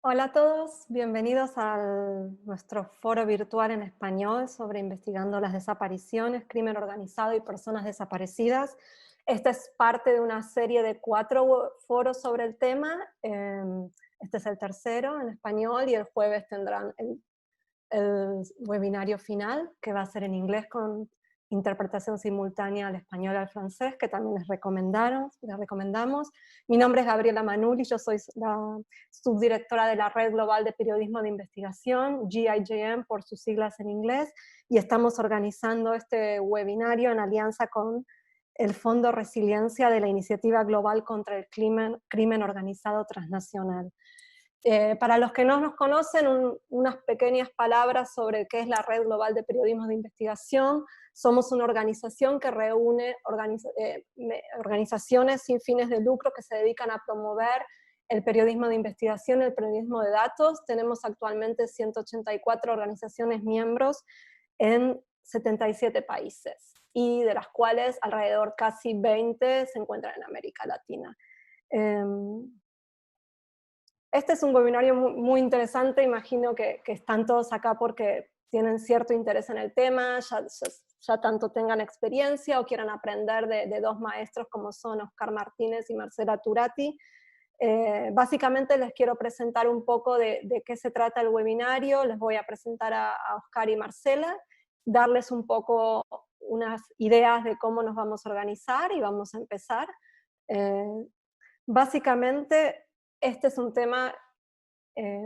Hola a todos, bienvenidos a nuestro foro virtual en español sobre investigando las desapariciones, crimen organizado y personas desaparecidas. Esta es parte de una serie de 4 foros sobre el tema. Este es el tercero en español y el jueves tendrán el webinario final, que va a ser en inglés con interpretación simultánea al español y al francés, que también les recomendamos. Mi nombre es Gabriela Manuli, yo soy la subdirectora de la Red Global de Periodismo de Investigación, GIJM por sus siglas en inglés, y estamos organizando este webinario en alianza con el Fondo Resiliencia de la Iniciativa Global contra el Crimen Organizado Transnacional. Para los que no nos conocen, unas pequeñas palabras sobre qué es la Red Global de Periodismo de Investigación. Somos una organización que reúne organizaciones sin fines de lucro que se dedican a promover el periodismo de investigación, el periodismo de datos. Tenemos actualmente 184 organizaciones miembros en 77 países, y de las cuales alrededor casi 20 se encuentran en América Latina. Este es un webinario muy interesante, imagino que están todos acá porque tienen cierto interés en el tema, ya tanto tengan experiencia o quieran aprender de dos maestros como son Oscar Martínez y Marcela Turati. Básicamente les quiero presentar un poco de qué se trata el webinario, les voy a presentar a Oscar y Marcela, darles un poco unas ideas de cómo nos vamos a organizar y vamos a empezar. Eh, Básicamente, este es un tema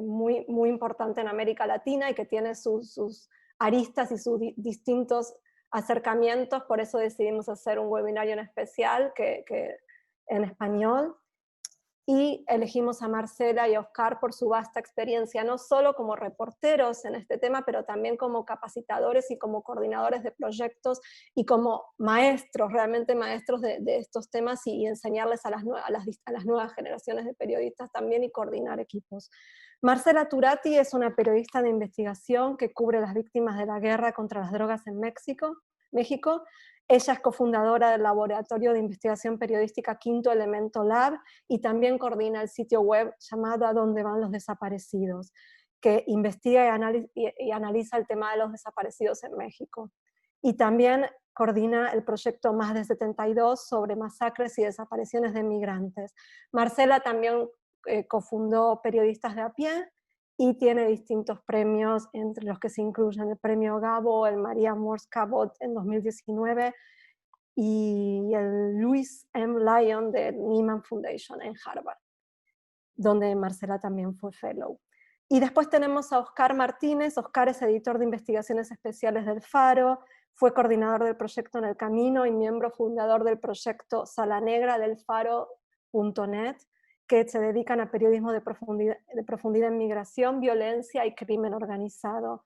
muy importante en América Latina y que tiene sus aristas y sus distintos acercamientos, por eso decidimos hacer un webinario en especial en español, y elegimos a Marcela y a Oscar por su vasta experiencia, no solo como reporteros en este tema, pero también como capacitadores y como coordinadores de proyectos y como maestros, realmente maestros de estos temas, y enseñarles a las nuevas generaciones de periodistas también y coordinar equipos. Marcela Turati es una periodista de investigación que cubre las víctimas de la guerra contra las drogas en México. Ella es cofundadora del Laboratorio de Investigación Periodística Quinto Elemento Lab y también coordina el sitio web llamado ¿A dónde van los desaparecidos?, que investiga y analiza el tema de los desaparecidos en México. Y también coordina el proyecto Más de 72 sobre masacres y desapariciones de migrantes. Marcela también cofundó Periodistas de a Pie y tiene distintos premios, entre los que se incluyen el Premio Gabo, el María Morse Cabot en 2019 y el Louis M. Lyon de Nieman Foundation en Harvard, donde Marcela también fue fellow. Y después tenemos a Oscar Martínez. Oscar es editor de investigaciones especiales del Faro, fue coordinador del proyecto En el Camino y miembro fundador del proyecto Sala Negra del Faro.net, que se dedican a periodismo de profundidad en migración, violencia y crimen organizado.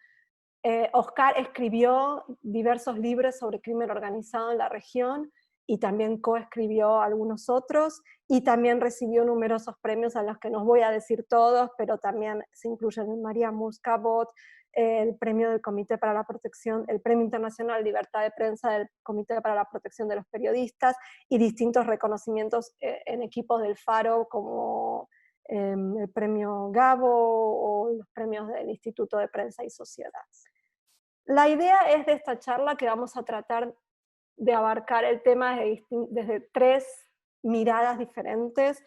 Oscar escribió diversos libros sobre crimen organizado en la región y también coescribió algunos otros, y también recibió numerosos premios a los que no voy a decir todos, pero también se incluyen el María Murs Cabot, el premio del Comité para la Protección, el Premio Internacional de Libertad de Prensa del Comité para la Protección de los Periodistas, y distintos reconocimientos en equipos del Faro, como el Premio Gabo o los premios del Instituto de Prensa y Sociedad. La idea es de esta charla que vamos a tratar de abarcar el tema desde 3 miradas diferentes.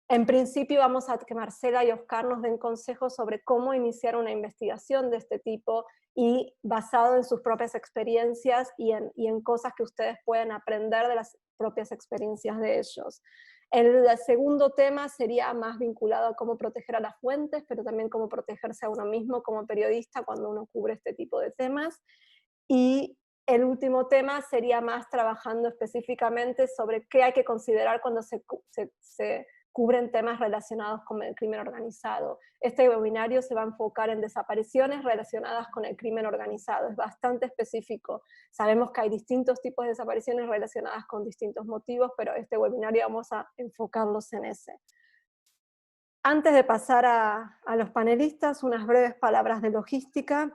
En principio vamos a que Marcela y Oscar nos den consejos sobre cómo iniciar una investigación de este tipo, y basado en sus propias experiencias y en cosas que ustedes pueden aprender de las propias experiencias de ellos. El segundo tema sería más vinculado a cómo proteger a las fuentes, pero también cómo protegerse a uno mismo como periodista cuando uno cubre este tipo de temas. Y el último tema sería más trabajando específicamente sobre qué hay que considerar cuando se cubren temas relacionados con el crimen organizado. Este webinario se va a enfocar en desapariciones relacionadas con el crimen organizado, es bastante específico. Sabemos que hay distintos tipos de desapariciones relacionadas con distintos motivos, pero este webinario vamos a enfocarlos en ese. Antes de pasar a los panelistas, unas breves palabras de logística.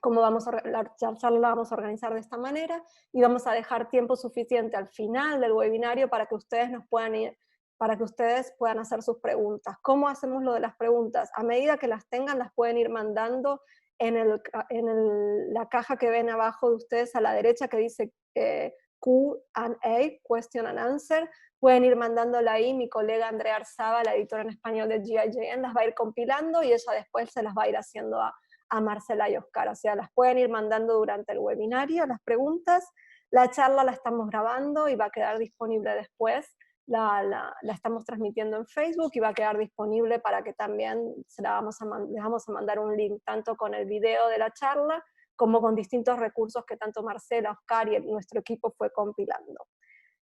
Cómo la charla la vamos a organizar de esta manera, y vamos a dejar tiempo suficiente al final del webinario para que ustedes nos puedan ir para que ustedes puedan hacer sus preguntas. ¿Cómo hacemos lo de las preguntas? A medida que las tengan, las pueden ir mandando la caja que ven abajo de ustedes a la derecha que dice Q&A, Question and Answer. Pueden ir mandándola ahí, mi colega Andrea Arzaba, la editora en español de GIJN, las va a ir compilando y ella después se las va a ir haciendo a Marcela y Oscar. O sea, las pueden ir mandando durante el webinario, las preguntas. La charla la estamos grabando y va a quedar disponible después. La estamos transmitiendo en Facebook y va a quedar disponible para que también les vamos a mandar un link tanto con el video de la charla como con distintos recursos que tanto Marcela, Oscar y nuestro equipo fue compilando.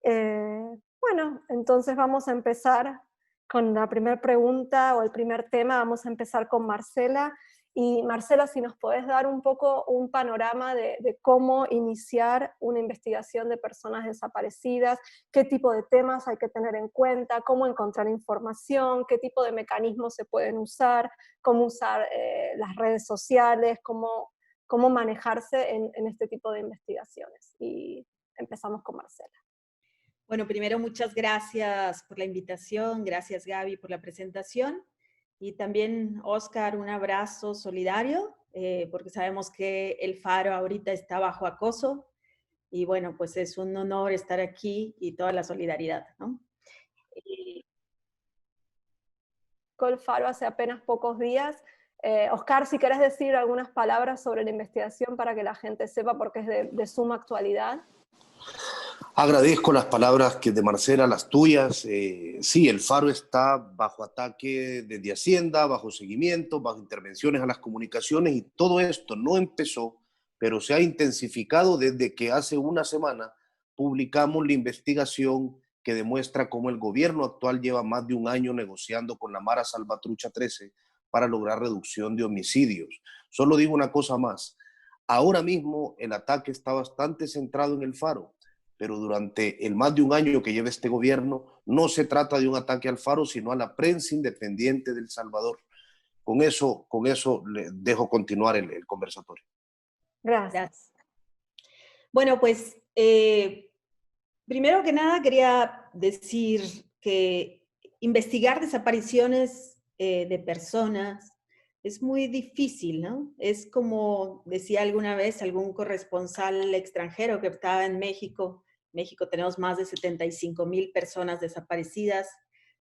Bueno, entonces vamos a empezar con la primera pregunta o el primer tema. Vamos a empezar con Marcela. Y Marcela, si nos podés dar un poco un panorama de cómo iniciar una investigación de personas desaparecidas, qué tipo de temas hay que tener en cuenta, cómo encontrar información, qué tipo de mecanismos se pueden usar, cómo usar las redes sociales, cómo manejarse en este tipo de investigaciones. Y empezamos con Marcela. Bueno, primero muchas gracias por la invitación, gracias Gaby por la presentación. Y también, Oscar, un abrazo solidario, porque sabemos que el Faro ahorita está bajo acoso, y bueno, pues es un honor estar aquí y toda la solidaridad, ¿no? El Faro hace apenas pocos días. Oscar, si querés decir algunas palabras sobre la investigación para que la gente sepa, porque es de suma actualidad. Agradezco las palabras de Marcela, las tuyas. Sí, el Faro está bajo ataque desde Hacienda, bajo seguimiento, bajo intervenciones a las comunicaciones, y todo esto no empezó, pero se ha intensificado desde que hace una semana publicamos la investigación que demuestra cómo el gobierno actual lleva más de un año negociando con la Mara Salvatrucha 13 para lograr reducción de homicidios. Solo digo una cosa más. Ahora mismo el ataque está bastante centrado en el Faro, pero durante el más de un año que lleva este gobierno, no se trata de un ataque al Faro, sino a la prensa independiente de El Salvador. Con eso le dejo continuar el conversatorio. Gracias. Bueno, pues, primero que nada quería decir que investigar desapariciones de personas es muy difícil, ¿no? Es como decía alguna vez algún corresponsal extranjero que estaba en México. En México tenemos más de 75,000 personas desaparecidas,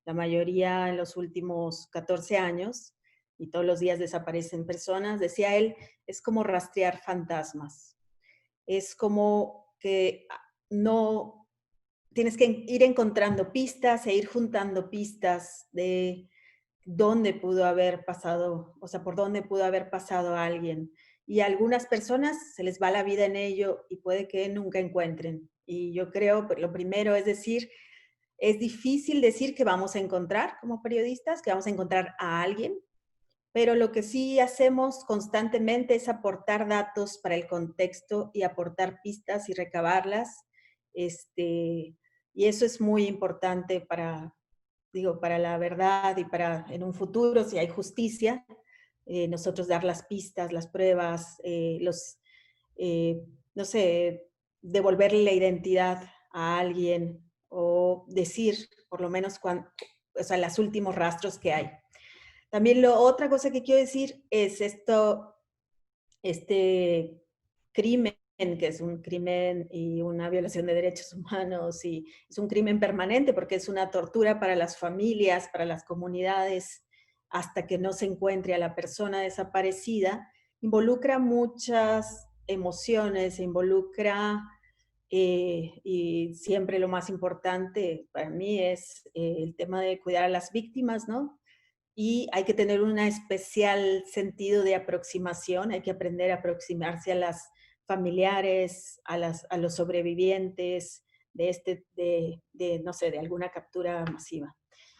la mayoría en los últimos 14 años, y todos los días desaparecen personas. Decía él, es como rastrear fantasmas. Es como que no tienes que ir encontrando pistas e ir juntando pistas de dónde pudo haber pasado, o sea, por dónde pudo haber pasado a alguien. Y a algunas personas se les va la vida en ello y puede que nunca encuentren. Y yo creo, lo primero es decir, es difícil decir que vamos a encontrar como periodistas, que vamos a encontrar a alguien, pero lo que sí hacemos constantemente es aportar datos para el contexto y aportar pistas y recabarlas. Y eso es muy importante para la verdad y para en un futuro, si hay justicia, nosotros dar las pistas, las pruebas, no sé, devolverle la identidad a alguien o decir, por lo menos, o sea, los últimos rastros que hay. También otra cosa que quiero decir es este crimen, que es un crimen y una violación de derechos humanos, y es un crimen permanente porque es una tortura para las familias, para las comunidades, hasta que no se encuentre a la persona desaparecida. Involucra muchas emociones, involucra, y siempre lo más importante para mí es el tema de cuidar a las víctimas, ¿no? Y hay que tener un especial sentido de aproximación, hay que aprender a aproximarse a las familiares, a los sobrevivientes no sé, de alguna captura masiva.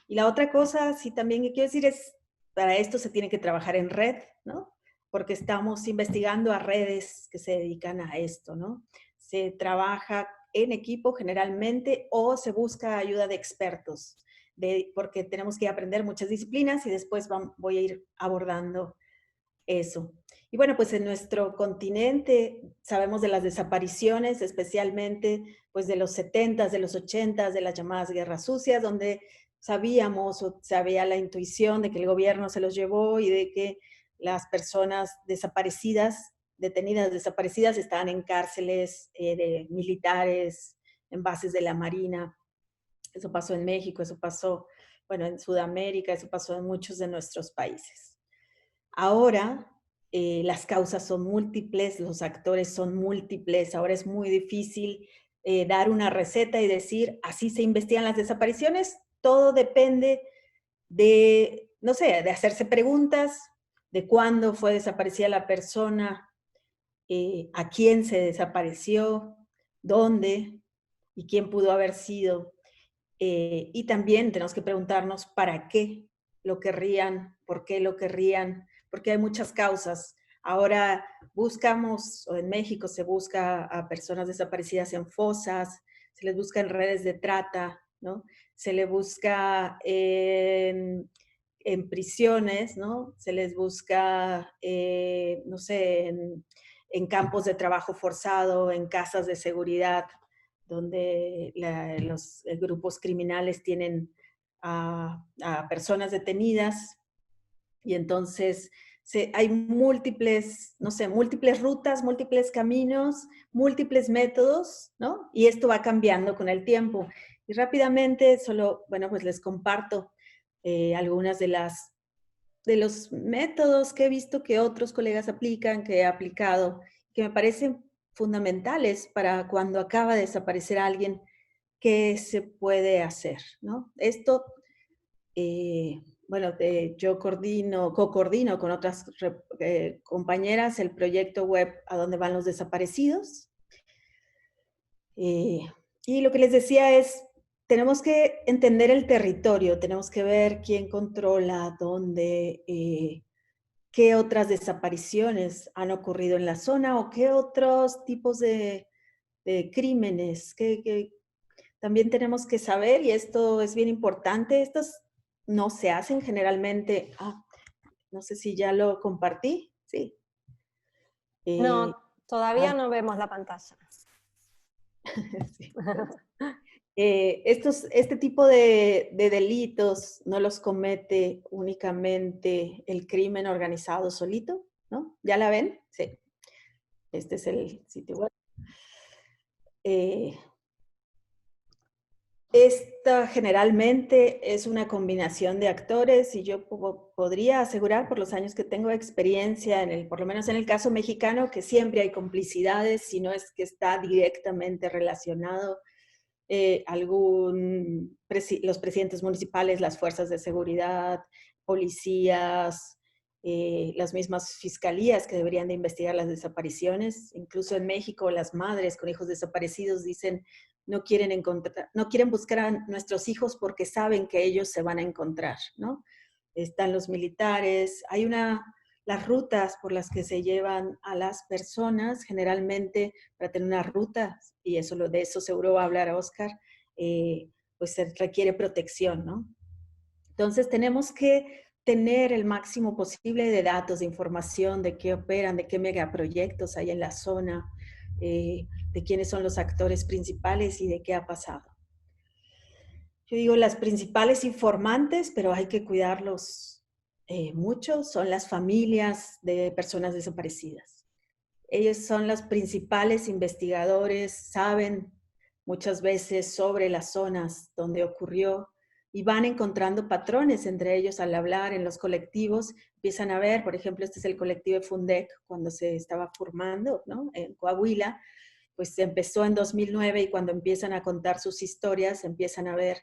Y la otra cosa, sí, también que quiero decir es, para esto se tiene que trabajar en red, ¿no? Porque estamos investigando a redes que se dedican a esto, ¿no? Se trabaja en equipo generalmente o se busca ayuda de expertos, porque tenemos que aprender muchas disciplinas y después voy a ir abordando eso. Y bueno, pues en nuestro continente sabemos de las desapariciones, especialmente pues de los 70s, de los 80s, de las llamadas guerras sucias, donde sabíamos o se había la intuición de que el gobierno se los llevó y de que las personas desaparecidas, detenidas desaparecidas, estaban en cárceles de militares, en bases de la Marina. Eso pasó en México, eso pasó, bueno, en Sudamérica, eso pasó en muchos de nuestros países. Ahora las causas son múltiples, los actores son múltiples, ahora es muy difícil dar una receta y decir, así se investigan las desapariciones. Todo depende de, no sé, de hacerse preguntas de cuándo fue desaparecida la persona, a quién se desapareció, dónde y quién pudo haber sido. Y también tenemos que preguntarnos para qué lo querrían, por qué lo querrían, porque hay muchas causas. Ahora buscamos, o en México se busca a personas desaparecidas en fosas, se les busca en redes de trata, ¿no? Se les busca en prisiones, ¿no? Se les busca, no sé, en campos de trabajo forzado, en casas de seguridad, donde los grupos criminales tienen a personas detenidas y entonces hay múltiples, no sé, múltiples rutas, múltiples caminos, múltiples métodos, ¿no? Y esto va cambiando con el tiempo. Y rápidamente, solo, bueno, pues les comparto algunas de los métodos que he visto que otros colegas aplican, que he aplicado, que me parecen fundamentales para cuando acaba de desaparecer alguien, qué se puede hacer, ¿no? Esto, bueno, yo co-coordino con otras compañeras el proyecto web A Dónde Van los Desaparecidos. Y lo que les decía es, tenemos que entender el territorio, tenemos que ver quién controla, dónde, qué otras desapariciones han ocurrido en la zona o qué otros tipos de crímenes que también tenemos que saber, y esto es bien importante, estos no se hacen generalmente, no sé si ya lo compartí, sí. No, todavía no vemos la pantalla. Sí. Este tipo de delitos no los comete únicamente el crimen organizado solito, ¿no? ¿Ya la ven? Sí. Este es el sitio web. Esta generalmente es una combinación de actores y yo podría asegurar por los años que tengo de experiencia, por lo menos en el caso mexicano, que siempre hay complicidades, si no es que está directamente relacionado los presidentes municipales, las fuerzas de seguridad, policías, las mismas fiscalías que deberían de investigar las desapariciones. Incluso en México las madres con hijos desaparecidos dicen no quieren buscar a nuestros hijos porque saben que ellos se van a encontrar, ¿no? Están los militares, las rutas por las que se llevan a las personas, generalmente para tener una ruta, y de eso seguro va a hablar Oscar, pues se requiere protección, ¿no? Entonces tenemos que tener el máximo posible de datos, de información, de qué operan, de qué megaproyectos hay en la zona, de quiénes son los actores principales y de qué ha pasado. Yo digo las principales informantes, pero hay que cuidarlos mucho, son las familias de personas desaparecidas. Ellos son los principales investigadores, saben muchas veces sobre las zonas donde ocurrió y van encontrando patrones entre ellos al hablar en los colectivos. Empiezan a ver, por ejemplo, este es el colectivo de Fundec cuando se estaba formando, ¿no? En Coahuila, pues se empezó en 2009 y cuando empiezan a contar sus historias, empiezan a ver,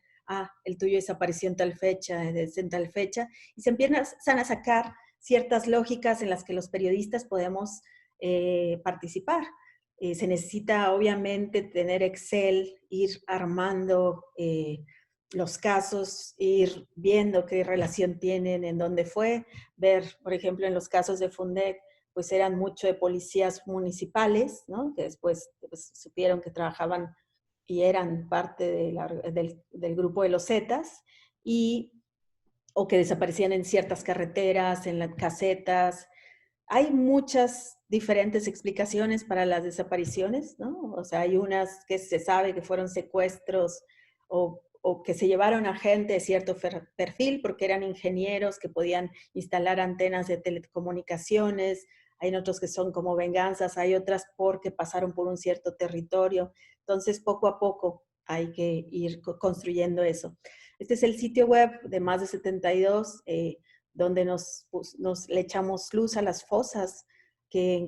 el tuyo desapareció en tal fecha, en tal fecha, y se empiezan a sacar ciertas lógicas en las que los periodistas podemos participar. Se necesita obviamente tener Excel, ir armando los casos, ir viendo qué relación tienen, en dónde fue, ver, por ejemplo, en los casos de Fundec, pues eran mucho de policías municipales, ¿no? Que después pues, supieron que trabajaban y eran parte del grupo de los Zetas, o que desaparecían en ciertas carreteras, en las casetas. Hay muchas diferentes explicaciones para las desapariciones, ¿no? O sea, hay unas que se sabe que fueron secuestros o o que se llevaron a gente de cierto perfil porque eran ingenieros que podían instalar antenas de telecomunicaciones. Hay otros que son como venganzas, hay otras porque pasaron por un cierto territorio. Entonces, poco a poco hay que ir construyendo eso. Este es el sitio web de Más de 72, donde le echamos luz a las fosas que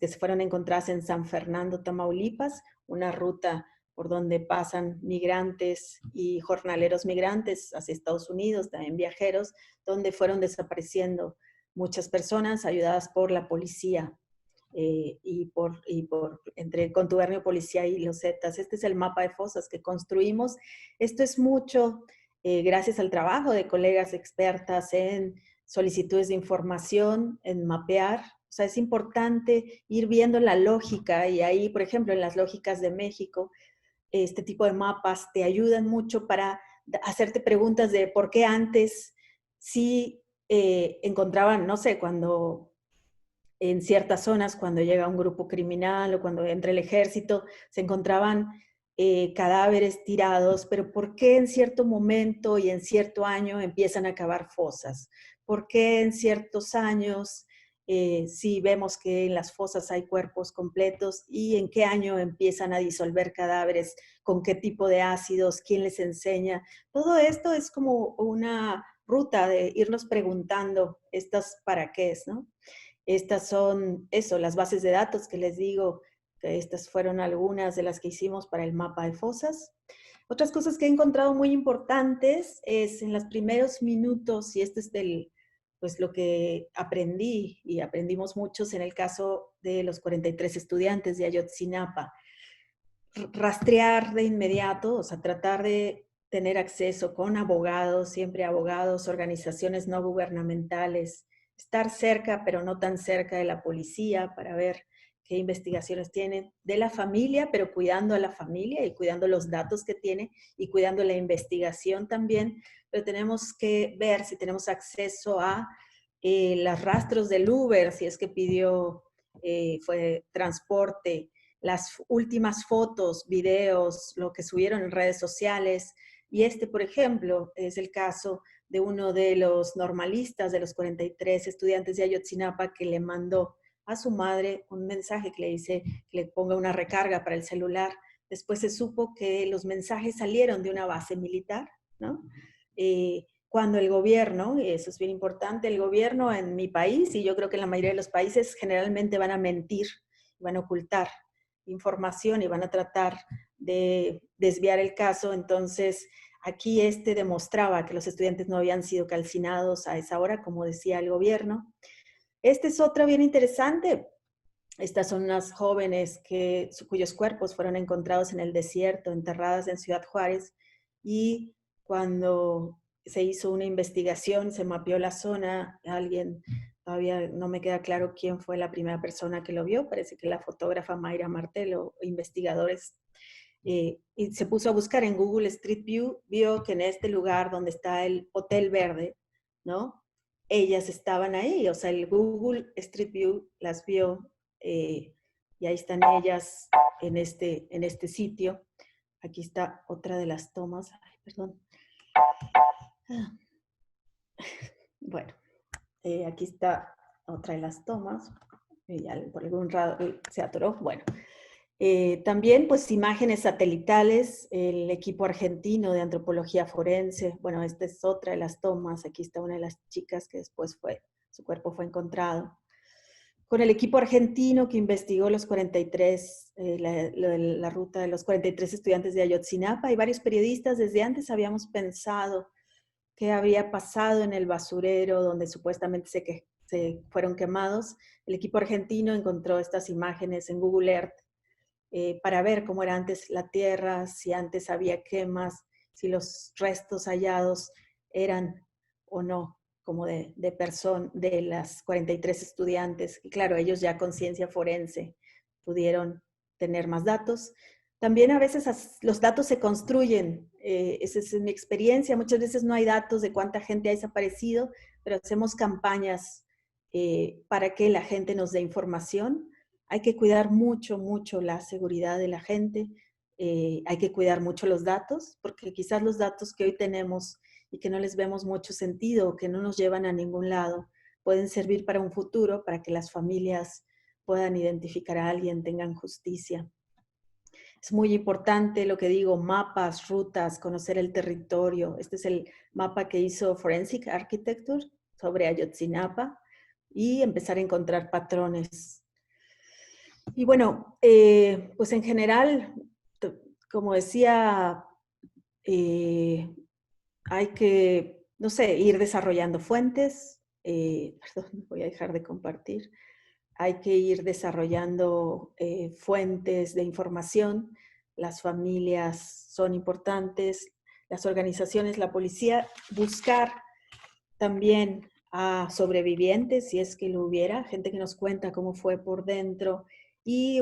se fueron encontradas en San Fernando, Tamaulipas, una ruta por donde pasan migrantes y jornaleros migrantes hacia Estados Unidos, también viajeros, donde fueron desapareciendo muchas personas ayudadas por la policía entre el contubernio policía y los Zetas. Este es el mapa de fosas que construimos. Esto es mucho gracias al trabajo de colegas expertas en solicitudes de información, en mapear. O sea, es importante ir viendo la lógica y ahí, por ejemplo, en las lógicas de México, este tipo de mapas te ayudan mucho para hacerte preguntas de por qué antes sí encontraban, no sé, cuando en ciertas zonas, cuando llega un grupo criminal o cuando entra el ejército, se encontraban cadáveres tirados, pero ¿por qué en cierto momento y en cierto año empiezan a cavar fosas? ¿Por qué en ciertos años sí vemos que en las fosas hay cuerpos completos y en qué año empiezan a disolver cadáveres? ¿Con qué tipo de ácidos? ¿Quién les enseña? Todo esto es como una ruta de irnos preguntando estas para qué es, ¿no? Estas son, las bases de datos que les digo, que estas fueron algunas de las que hicimos para el mapa de fosas. Otras cosas que he encontrado muy importantes es en los primeros minutos, y esto es pues lo que aprendí, y aprendimos muchos en el caso de los 43 estudiantes de Ayotzinapa, rastrear de inmediato, o sea, tratar de tener acceso con abogados, siempre abogados, organizaciones no gubernamentales, estar cerca, pero no tan cerca de la policía para ver qué investigaciones tienen, de la familia, pero cuidando a la familia y cuidando los datos que tiene y cuidando la investigación también, pero tenemos que ver si tenemos acceso a los rastros del Uber, si es que pidió, fue transporte, las últimas fotos, videos, lo que subieron en redes sociales. Y este, por ejemplo, es el caso de uno de los normalistas, de los 43 estudiantes de Ayotzinapa, que le mandó a su madre un mensaje que le dice que le ponga una recarga para el celular. Después se supo que los mensajes salieron de una base militar, ¿no? Cuando el gobierno, y eso es bien importante, el gobierno en mi país, y yo creo que en la mayoría de los países, generalmente van a mentir, van a ocultar información y van a tratar de desviar el caso. Entonces, aquí demostraba que los estudiantes no habían sido calcinados a esa hora, como decía el gobierno. Esta es otra bien interesante. Estas son unas jóvenes cuyos cuerpos fueron encontrados en el desierto, enterradas en Ciudad Juárez, y cuando se hizo una investigación, se mapeó la zona, todavía no me queda claro quién fue la primera persona que lo vio, parece que la fotógrafa Mayra Martel o investigadores, y se puso a buscar en Google Street View, vio que en este lugar donde está el Hotel Verde, ¿no? Ellas estaban ahí, o sea, el Google Street View las vio, y ahí están ellas en este sitio. Aquí está otra de las tomas. Ay, perdón. Bueno, aquí está otra de las tomas. Ya por algún rato se atoró. Bueno, también pues imágenes satelitales, el equipo argentino de antropología forense. Bueno, esta es otra de las tomas. Aquí está una de las chicas que después su cuerpo fue encontrado. Con el equipo argentino que investigó los 43, la ruta de los 43 estudiantes de Ayotzinapa, y varios periodistas desde antes habíamos pensado qué había pasado en el basurero donde supuestamente se fueron quemados. El equipo argentino encontró estas imágenes en Google Earth para ver cómo era antes la tierra, si antes había quemas, si los restos hallados eran o no como de las 43 estudiantes. Y claro, ellos ya con ciencia forense pudieron tener más datos. También a veces los datos se construyen, esa es mi experiencia, muchas veces no hay datos de cuánta gente ha desaparecido, pero hacemos campañas para que la gente nos dé información. Hay que cuidar mucho, mucho la seguridad de la gente. hay que cuidar mucho los datos, porque quizás los datos que hoy tenemos y que no les vemos mucho sentido, que no nos llevan a ningún lado, pueden servir para un futuro, para que las familias puedan identificar a alguien, tengan justicia. Es muy importante lo que digo, mapas, rutas, conocer el territorio. Este es el mapa que hizo Forensic Architecture sobre Ayotzinapa y empezar a encontrar patrones. Y bueno, pues en general, como decía, hay que, no sé, ir desarrollando fuentes. Perdón, voy a dejar de compartir. Hay que ir desarrollando fuentes de información. Las familias son importantes, las organizaciones, la policía, buscar también a sobrevivientes, si es que lo hubiera, gente que nos cuenta cómo fue por dentro, y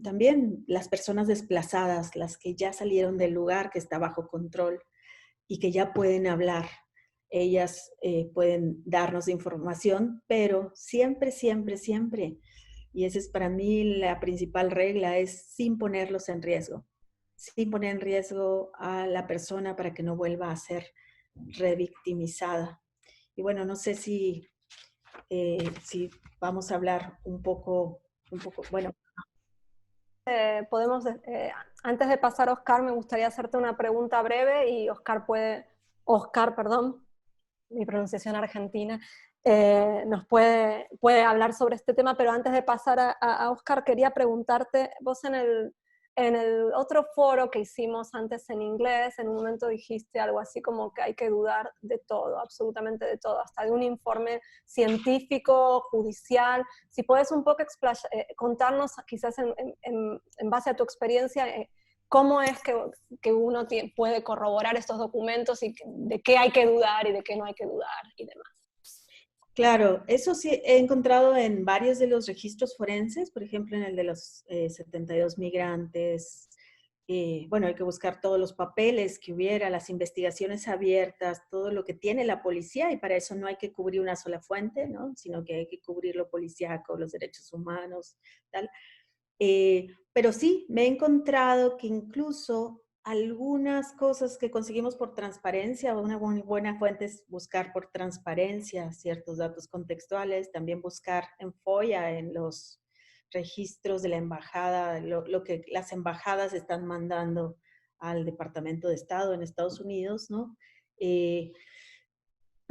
también las personas desplazadas, las que ya salieron del lugar, que está bajo control y que ya pueden hablar. Ellas pueden darnos información, pero siempre, siempre, siempre, y esa es para mí la principal regla, es sin ponerlos en riesgo, sin poner en riesgo a la persona para que no vuelva a ser revictimizada. Y bueno, no sé si vamos a hablar un poco, bueno. Podemos, antes de pasar a Oscar, me gustaría hacerte una pregunta breve y Oscar, perdón, mi pronunciación argentina, nos puede hablar sobre este tema, pero antes de pasar a Oscar, quería preguntarte, vos en el otro foro que hicimos antes en inglés, en un momento dijiste algo así como que hay que dudar de todo, absolutamente de todo, hasta de un informe científico, judicial. Si puedes un poco contarnos, quizás en base a tu experiencia, cómo es que uno puede corroborar estos documentos y de qué hay que dudar y de qué no hay que dudar y demás. Claro, eso sí he encontrado en varios de los registros forenses, por ejemplo, en el de los 72 migrantes. Bueno, hay que buscar todos los papeles que hubiera, las investigaciones abiertas, todo lo que tiene la policía, y para eso no hay que cubrir una sola fuente, ¿no? Sino que hay que cubrir lo policíaco, los derechos humanos, tal. Pero sí, me he encontrado que incluso algunas cosas que conseguimos por transparencia, una muy buena fuente es buscar por transparencia ciertos datos contextuales, también buscar en FOIA, en los registros de la embajada, lo que las embajadas están mandando al Departamento de Estado en Estados Unidos, ¿no?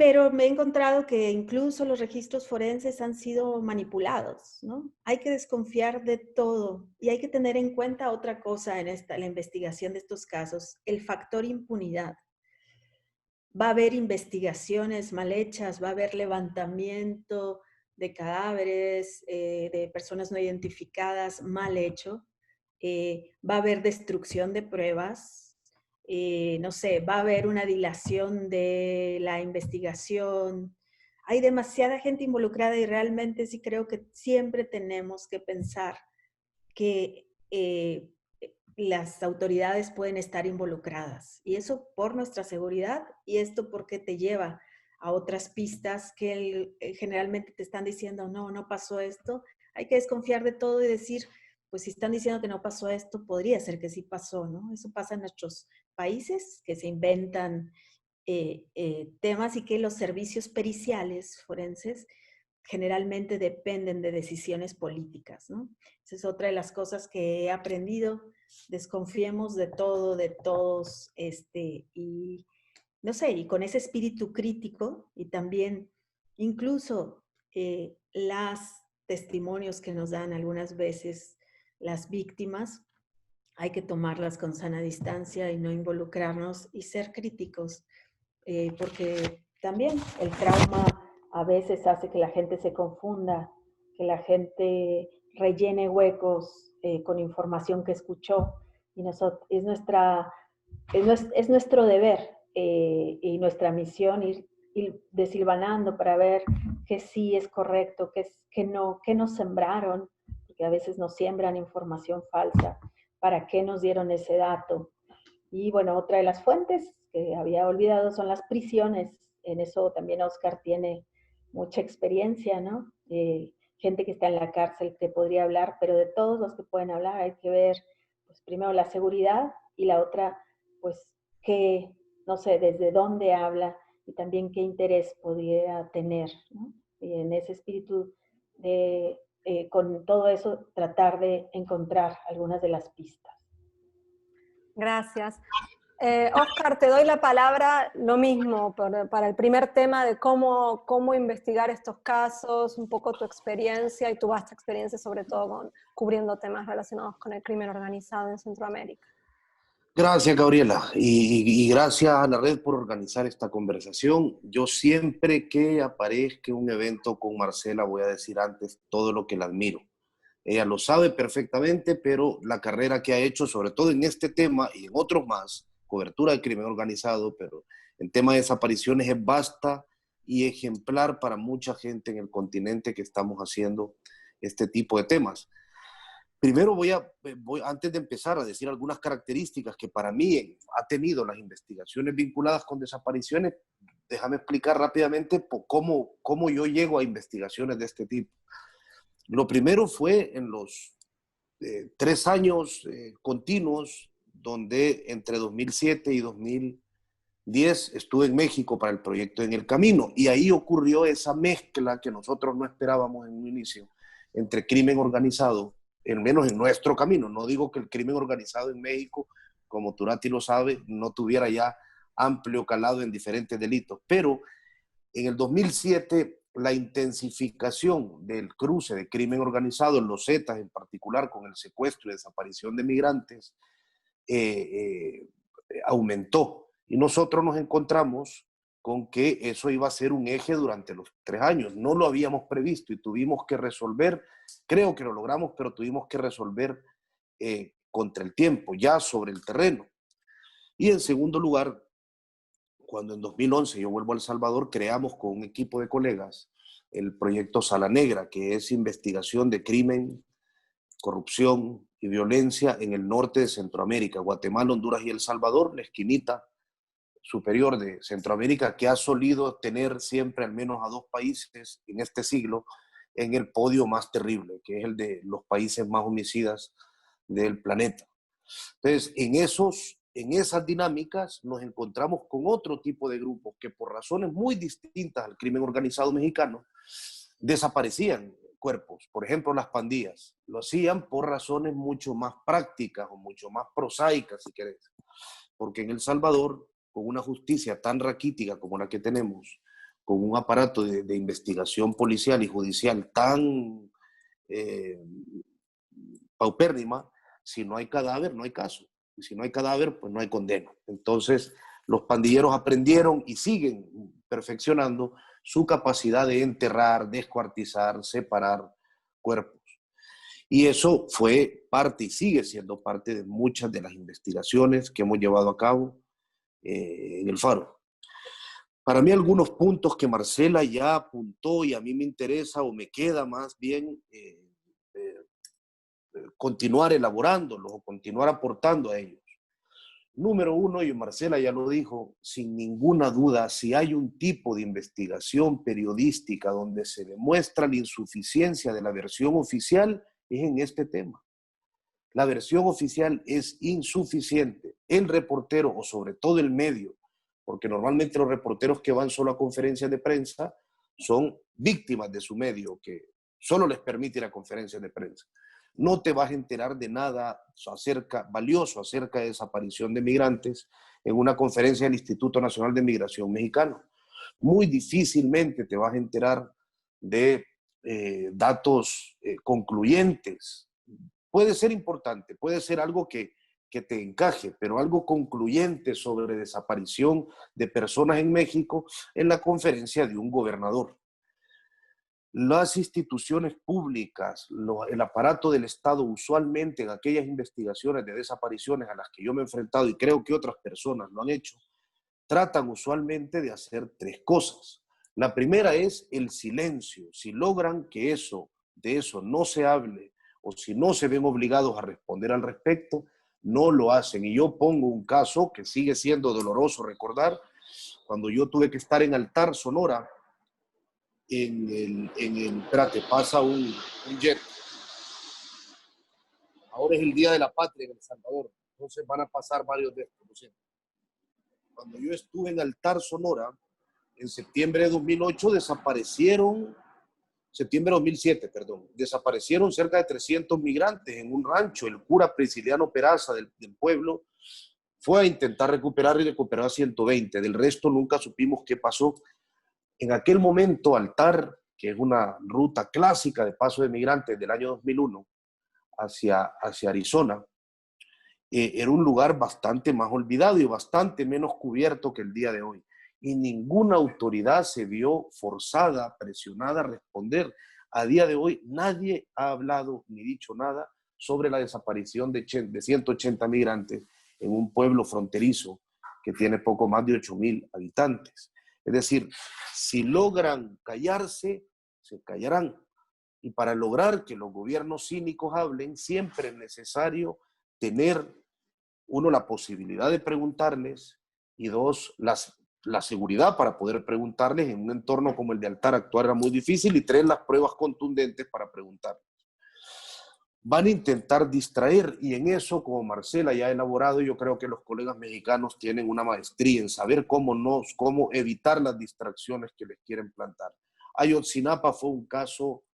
Pero me he encontrado que incluso los registros forenses han sido manipulados, ¿no? Hay que desconfiar de todo y hay que tener en cuenta otra cosa en la investigación de estos casos, el factor impunidad. Va a haber investigaciones mal hechas, va a haber levantamiento de cadáveres, de personas no identificadas mal hecho, va a haber destrucción de pruebas, no sé, va a haber una dilación de la investigación. Hay demasiada gente involucrada y realmente sí creo que siempre tenemos que pensar que las autoridades pueden estar involucradas. Y eso por nuestra seguridad, y esto porque te lleva a otras pistas que generalmente te están diciendo, no, no pasó esto. Hay que desconfiar de todo y decir, pues si están diciendo que no pasó esto, podría ser que sí pasó, ¿no? Eso pasa en nuestros países, que se inventan temas y que los servicios periciales forenses generalmente dependen de decisiones políticas, ¿no? Esa es otra de las cosas que he aprendido. Desconfiemos de todo, de todos, y no sé, y con ese espíritu crítico y también incluso las testimonios que nos dan algunas veces las víctimas, hay que tomarlas con sana distancia y no involucrarnos y ser críticos, porque también el trauma a veces hace que la gente se confunda, que la gente rellene huecos con información que escuchó, y es nuestro deber y nuestra misión ir desilvanando para ver qué sí es correcto, qué no, qué nos sembraron, porque a veces nos siembran información falsa, para qué nos dieron ese dato. Y bueno, otra de las fuentes que había olvidado son las prisiones. En eso también Oscar tiene mucha experiencia, ¿no? Gente que está en la cárcel que podría hablar, pero de todos los que pueden hablar hay que ver pues, pues primero la seguridad y la otra, pues, qué, no sé, desde dónde habla y también qué interés pudiera tener, ¿no? Y en ese espíritu de, con todo eso, tratar de encontrar algunas de las pistas. Gracias. Oscar, te doy la palabra, lo mismo, para el primer tema de cómo investigar estos casos, un poco tu experiencia y tu vasta experiencia, sobre todo cubriendo temas relacionados con el crimen organizado en Centroamérica. Gracias, Gabriela, y gracias a la red por organizar esta conversación. Yo siempre que aparezca un evento con Marcela voy a decir antes todo lo que la admiro. Ella lo sabe perfectamente, pero la carrera que ha hecho, sobre todo en este tema y en otros más, cobertura del crimen organizado, pero en tema de desapariciones es vasta y ejemplar para mucha gente en el continente que estamos haciendo este tipo de temas. Primero antes de empezar a decir algunas características que para mí ha tenido las investigaciones vinculadas con desapariciones, déjame explicar rápidamente cómo yo llego a investigaciones de este tipo. Lo primero fue en los 3 años continuos, donde entre 2007 y 2010 estuve en México para el proyecto En el Camino, y ahí ocurrió esa mezcla que nosotros no esperábamos en un inicio, entre crimen organizado, al menos en nuestro camino. No digo que el crimen organizado en México, como Turati lo sabe, no tuviera ya amplio calado en diferentes delitos, pero en el 2007 la intensificación del cruce de crimen organizado en los Zetas, en particular con el secuestro y desaparición de migrantes, aumentó. Y nosotros nos encontramos con que eso iba a ser un eje durante los 3 años. No lo habíamos previsto y tuvimos que resolver, creo que lo logramos, pero tuvimos que resolver contra el tiempo, ya sobre el terreno. Y en segundo lugar, cuando en 2011 yo vuelvo a El Salvador, creamos con un equipo de colegas el proyecto Sala Negra, que es investigación de crimen, corrupción y violencia en el norte de Centroamérica, Guatemala, Honduras y El Salvador, la esquinita superior de Centroamérica, que ha solido tener siempre al menos a 2 países en este siglo en el podio más terrible, que es el de los países más homicidas del planeta. Entonces, en esas dinámicas nos encontramos con otro tipo de grupos que por razones muy distintas al crimen organizado mexicano desaparecían cuerpos. Por ejemplo, las pandillas lo hacían por razones mucho más prácticas o mucho más prosaicas, si querés, porque en El Salvador, con una justicia tan raquítica como la que tenemos, con un aparato de investigación policial y judicial tan paupérrima, si no hay cadáver, no hay caso. Y si no hay cadáver, pues no hay condena. Entonces, los pandilleros aprendieron y siguen perfeccionando su capacidad de enterrar, descuartizar, separar cuerpos. Y eso fue parte y sigue siendo parte de muchas de las investigaciones que hemos llevado a cabo en el Faro. Para mí algunos puntos que Marcela ya apuntó y a mí me interesa o me queda más bien continuar elaborándolos o continuar aportando a ellos. Número uno, y Marcela ya lo dijo, sin ninguna duda, si hay un tipo de investigación periodística donde se demuestra la insuficiencia de la versión oficial, es en este tema. La versión oficial es insuficiente. El reportero, o sobre todo el medio, porque normalmente los reporteros que van solo a conferencias de prensa son víctimas de su medio, que solo les permite ir a conferencias de prensa. No te vas a enterar de nada valioso acerca de desaparición de migrantes en una conferencia del Instituto Nacional de Migración Mexicano. Muy difícilmente te vas a enterar de datos concluyentes. Puede ser importante, puede ser algo que te encaje, pero algo concluyente sobre desaparición de personas en México en la conferencia de un gobernador. Las instituciones públicas, el aparato del Estado, usualmente en aquellas investigaciones de desapariciones a las que yo me he enfrentado y creo que otras personas lo han hecho, tratan usualmente de hacer 3 cosas. La primera es el silencio. Si logran que de eso no se hable o si no se ven obligados a responder al respecto, no lo hacen. Y yo pongo un caso que sigue siendo doloroso recordar, cuando yo tuve que estar en Altar, Sonora, espérate, pasa un jet. ahora es el Día de la Patria en El Salvador, entonces van a pasar varios de estos, lo siento. Cuando yo estuve en Altar, Sonora, en septiembre de 2008 septiembre de 2007, perdón, desaparecieron cerca de 300 migrantes en un rancho. El cura Prisciliano Peraza del pueblo fue a intentar recuperar y recuperó a 120. Del resto nunca supimos qué pasó. En aquel momento, Altar, que es una ruta clásica de paso de migrantes del año 2001 hacia Arizona, era un lugar bastante más olvidado y bastante menos cubierto que el día de hoy. Y ninguna autoridad se vio forzada, presionada a responder. A día de hoy nadie ha hablado ni dicho nada sobre la desaparición de 180 migrantes en un pueblo fronterizo que tiene poco más de 8,000 habitantes. Es decir, si logran callarse, se callarán. Y para lograr que los gobiernos cínicos hablen, siempre es necesario tener, uno, la posibilidad de preguntarles, y dos, la seguridad para poder preguntarles. En un entorno como el de Altar actuar era muy difícil, y tres, las pruebas contundentes para preguntarles. Van a intentar distraer, y en eso, como Marcela ya ha elaborado, yo creo que los colegas mexicanos tienen una maestría en saber cómo evitar las distracciones que les quieren plantar. Ayotzinapa fue un caso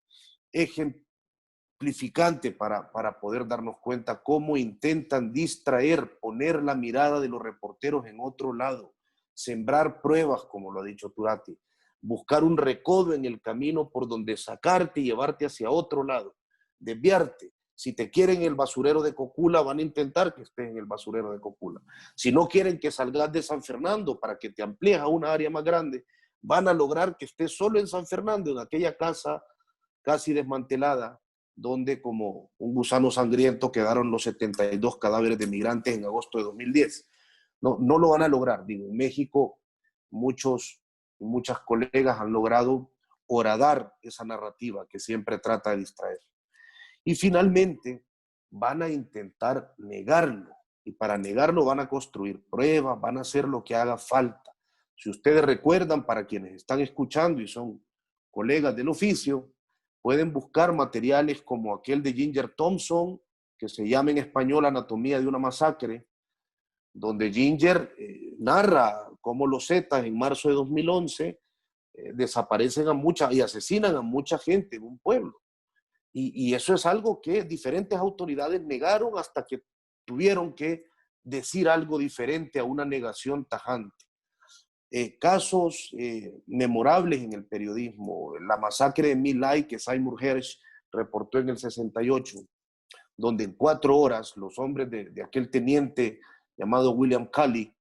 ejemplificante para poder darnos cuenta cómo intentan distraer, poner la mirada de los reporteros en otro lado, sembrar pruebas, como lo ha dicho Turati, buscar un recodo en el camino por donde sacarte y llevarte hacia otro lado, desviarte. Si te quieren en el basurero de Cocula, van a intentar que estés en el basurero de Cocula. Si no quieren que salgas de San Fernando para que te amplíes a una área más grande, van a lograr que estés solo en San Fernando, en aquella casa casi desmantelada, donde como un gusano sangriento quedaron los 72 cadáveres de migrantes en agosto de 2010. No lo van a lograr. Digo, en México muchas colegas han logrado horadar esa narrativa que siempre trata de distraer. Y finalmente van a intentar negarlo. Y para negarlo van a construir pruebas, van a hacer lo que haga falta. Si ustedes recuerdan, para quienes están escuchando y son colegas del oficio, pueden buscar materiales como aquel de Ginger Thompson, que se llama en español Anatomía de una masacre, donde Ginger narra cómo los Zetas en marzo de 2011 desaparecen y asesinan a mucha gente en un pueblo. Y eso es algo que diferentes autoridades negaron hasta que tuvieron que decir algo diferente a una negación tajante. Casos memorables en el periodismo, la masacre de My Lai, que Seymour Hersh reportó en el 68, donde en 4 horas los hombres de aquel teniente llamado William Calley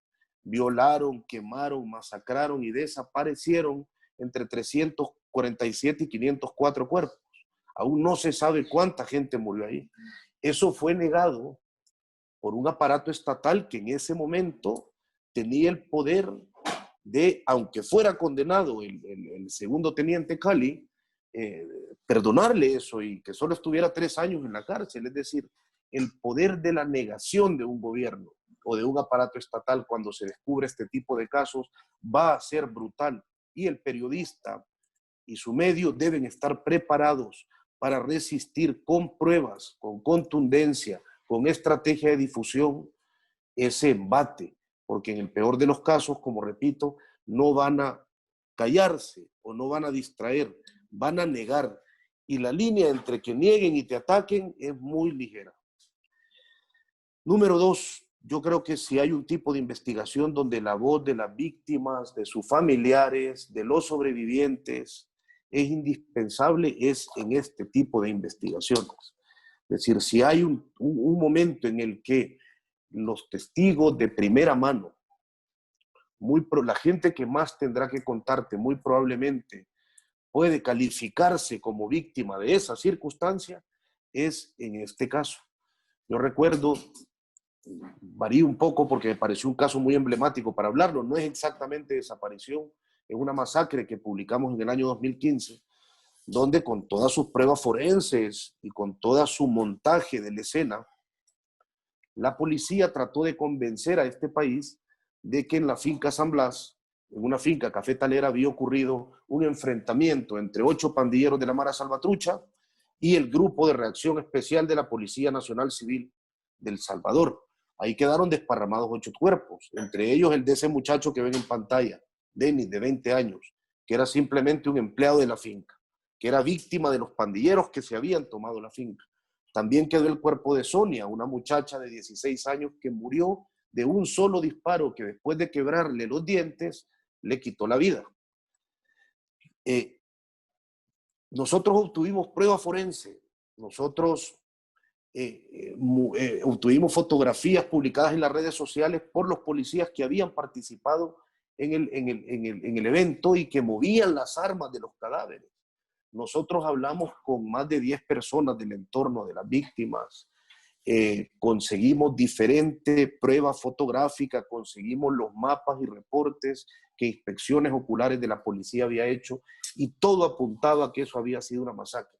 violaron, quemaron, masacraron y desaparecieron entre 347 y 504 cuerpos. Aún no se sabe cuánta gente murió ahí. Eso fue negado por un aparato estatal que en ese momento tenía el poder de, aunque fuera condenado el segundo teniente Calley, perdonarle eso y que solo estuviera 3 años en la cárcel. Es decir, el poder de la negación de un gobierno o de un aparato estatal cuando se descubre este tipo de casos va a ser brutal, y el periodista y su medio deben estar preparados para resistir con pruebas, con contundencia, con estrategia de difusión ese embate, porque en el peor de los casos, como repito, no van a callarse o no van a distraer, van a negar, y la línea entre que nieguen y te ataquen es muy ligera. Número 2, yo creo que si hay un tipo de investigación donde la voz de las víctimas, de sus familiares, de los sobrevivientes es indispensable, es en este tipo de investigaciones. Es decir, si hay un momento en el que los testigos de primera mano, la gente que más tendrá que contarte muy probablemente puede calificarse como víctima de esa circunstancia, es en este caso. Yo recuerdo, varío un poco porque me pareció un caso muy emblemático para hablarlo, no es exactamente desaparición, es una masacre que publicamos en el año 2015, donde con todas sus pruebas forenses y con todo su montaje de la escena, la policía trató de convencer a este país de que en la finca San Blas, en una finca cafetalera, había ocurrido un enfrentamiento entre 8 pandilleros de la Mara Salvatrucha y el Grupo de Reacción Especial de la Policía Nacional Civil de El Salvador. Ahí quedaron desparramados 8 cuerpos, entre ellos el de ese muchacho que ven en pantalla, Denis, de 20 años, que era simplemente un empleado de la finca, que era víctima de los pandilleros que se habían tomado la finca. También quedó el cuerpo de Sonia, una muchacha de 16 años que murió de un solo disparo que después de quebrarle los dientes le quitó la vida. Nosotros obtuvimos prueba forense, nosotros obtuvimos fotografías publicadas en las redes sociales por los policías que habían participado en el evento y que movían las armas de los cadáveres. Nosotros hablamos con más de 10 personas del entorno de las víctimas, conseguimos diferentes pruebas fotográficas, conseguimos los mapas y reportes que inspecciones oculares de la policía había hecho y todo apuntaba a que eso había sido una masacre.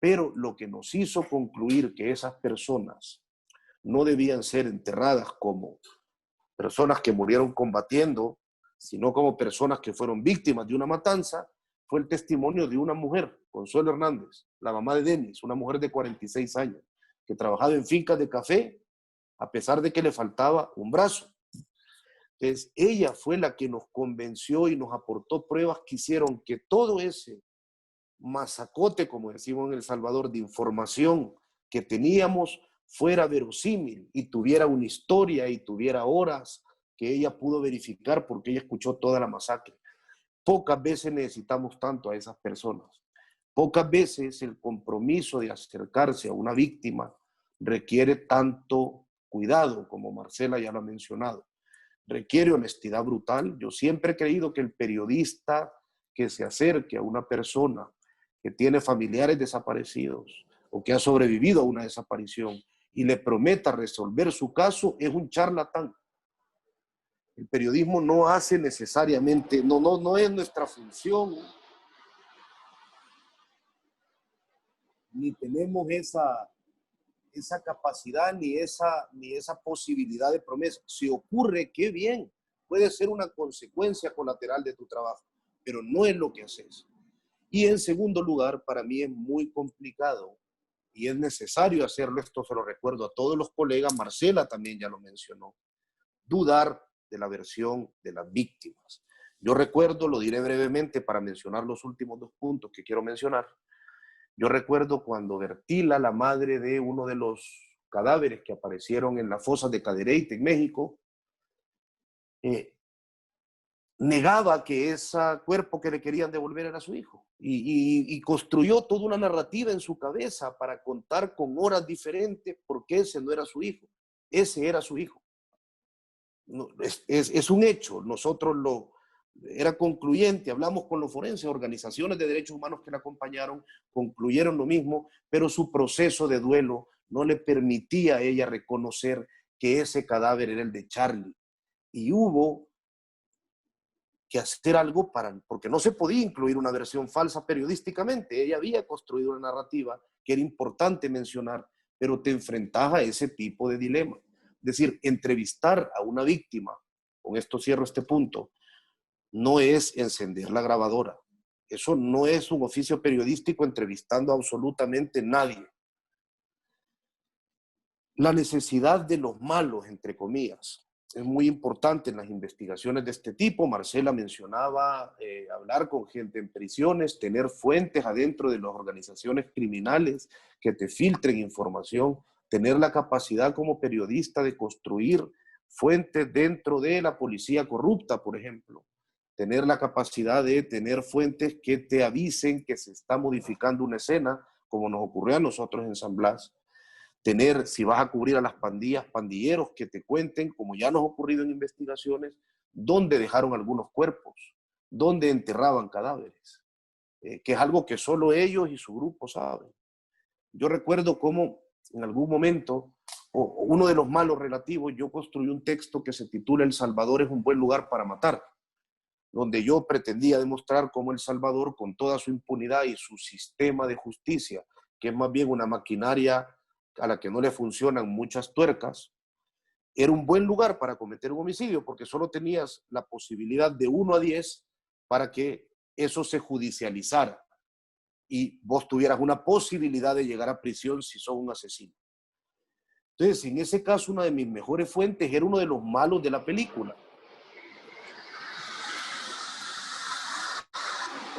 Pero lo que nos hizo concluir que esas personas no debían ser enterradas como personas que murieron combatiendo, sino como personas que fueron víctimas de una matanza, fue el testimonio de una mujer, Consuelo Hernández, la mamá de Denis, una mujer de 46 años, que trabajaba en fincas de café, a pesar de que le faltaba un brazo. Entonces, ella fue la que nos convenció y nos aportó pruebas que hicieron que todo ese masacote, como decimos en El Salvador, de información que teníamos fuera verosímil y tuviera una historia y tuviera horas que ella pudo verificar porque ella escuchó toda la masacre. Pocas veces necesitamos tanto a esas personas. Pocas veces el compromiso de acercarse a una víctima requiere tanto cuidado, como Marcela ya lo ha mencionado. Requiere honestidad brutal. Yo siempre he creído que el periodista que se acerque a una persona que tiene familiares desaparecidos o que ha sobrevivido a una desaparición y le prometa resolver su caso es un charlatán. El periodismo no hace necesariamente, no es nuestra función, ni tenemos esa capacidad ni esa posibilidad de promesa. Si ocurre, qué bien, puede ser una consecuencia colateral de tu trabajo, pero no es lo que haces. Y en segundo lugar, para mí es muy complicado y es necesario hacerlo, esto se lo recuerdo a todos los colegas, Marcela también ya lo mencionó, dudar de la versión de las víctimas. Yo recuerdo, lo diré brevemente para mencionar los últimos 2 puntos que quiero mencionar. Yo recuerdo cuando Bertila, la madre de uno de los cadáveres que aparecieron en las fosas de Cadereyte, en México, negaba que ese cuerpo que le querían devolver era su hijo. Y construyó toda una narrativa en su cabeza para contar con horas diferentes porque ese no era su hijo. Ese era su hijo. No, es un hecho. Nosotros era concluyente, hablamos con los forenses, organizaciones de derechos humanos que la acompañaron, concluyeron lo mismo, pero su proceso de duelo no le permitía a ella reconocer que ese cadáver era el de Charlie. Y hubo que hacer algo porque no se podía incluir una versión falsa periodísticamente. Ella había construido una narrativa que era importante mencionar, pero te enfrentas a ese tipo de dilema. Es decir, entrevistar a una víctima, con esto cierro este punto, no es encender la grabadora. Eso no es un oficio periodístico entrevistando a absolutamente nadie. La necesidad de los malos, entre comillas, es muy importante en las investigaciones de este tipo. Marcela mencionaba hablar con gente en prisiones, tener fuentes adentro de las organizaciones criminales que te filtren información, tener la capacidad como periodista de construir fuentes dentro de la policía corrupta, por ejemplo. Tener la capacidad de tener fuentes que te avisen que se está modificando una escena, como nos ocurrió a nosotros en San Blas. Tener, si vas a cubrir a las pandillas, pandilleros que te cuenten, como ya nos ha ocurrido en investigaciones, dónde dejaron algunos cuerpos, dónde enterraban cadáveres, que es algo que solo ellos y su grupo saben. Yo recuerdo cómo en algún momento, uno de los malos relativos, yo construí un texto que se titula El Salvador es un buen lugar para matar, donde yo pretendía demostrar cómo El Salvador, con toda su impunidad y su sistema de justicia, que es más bien una maquinaria a la que no le funcionan muchas tuercas, era un buen lugar para cometer un homicidio, porque solo tenías la posibilidad de 1 a 10 para que eso se judicializara. y vos tuvieras una posibilidad de llegar a prisión si sos un asesino. Entonces, en ese caso, una de mis mejores fuentes era uno de los malos de la película.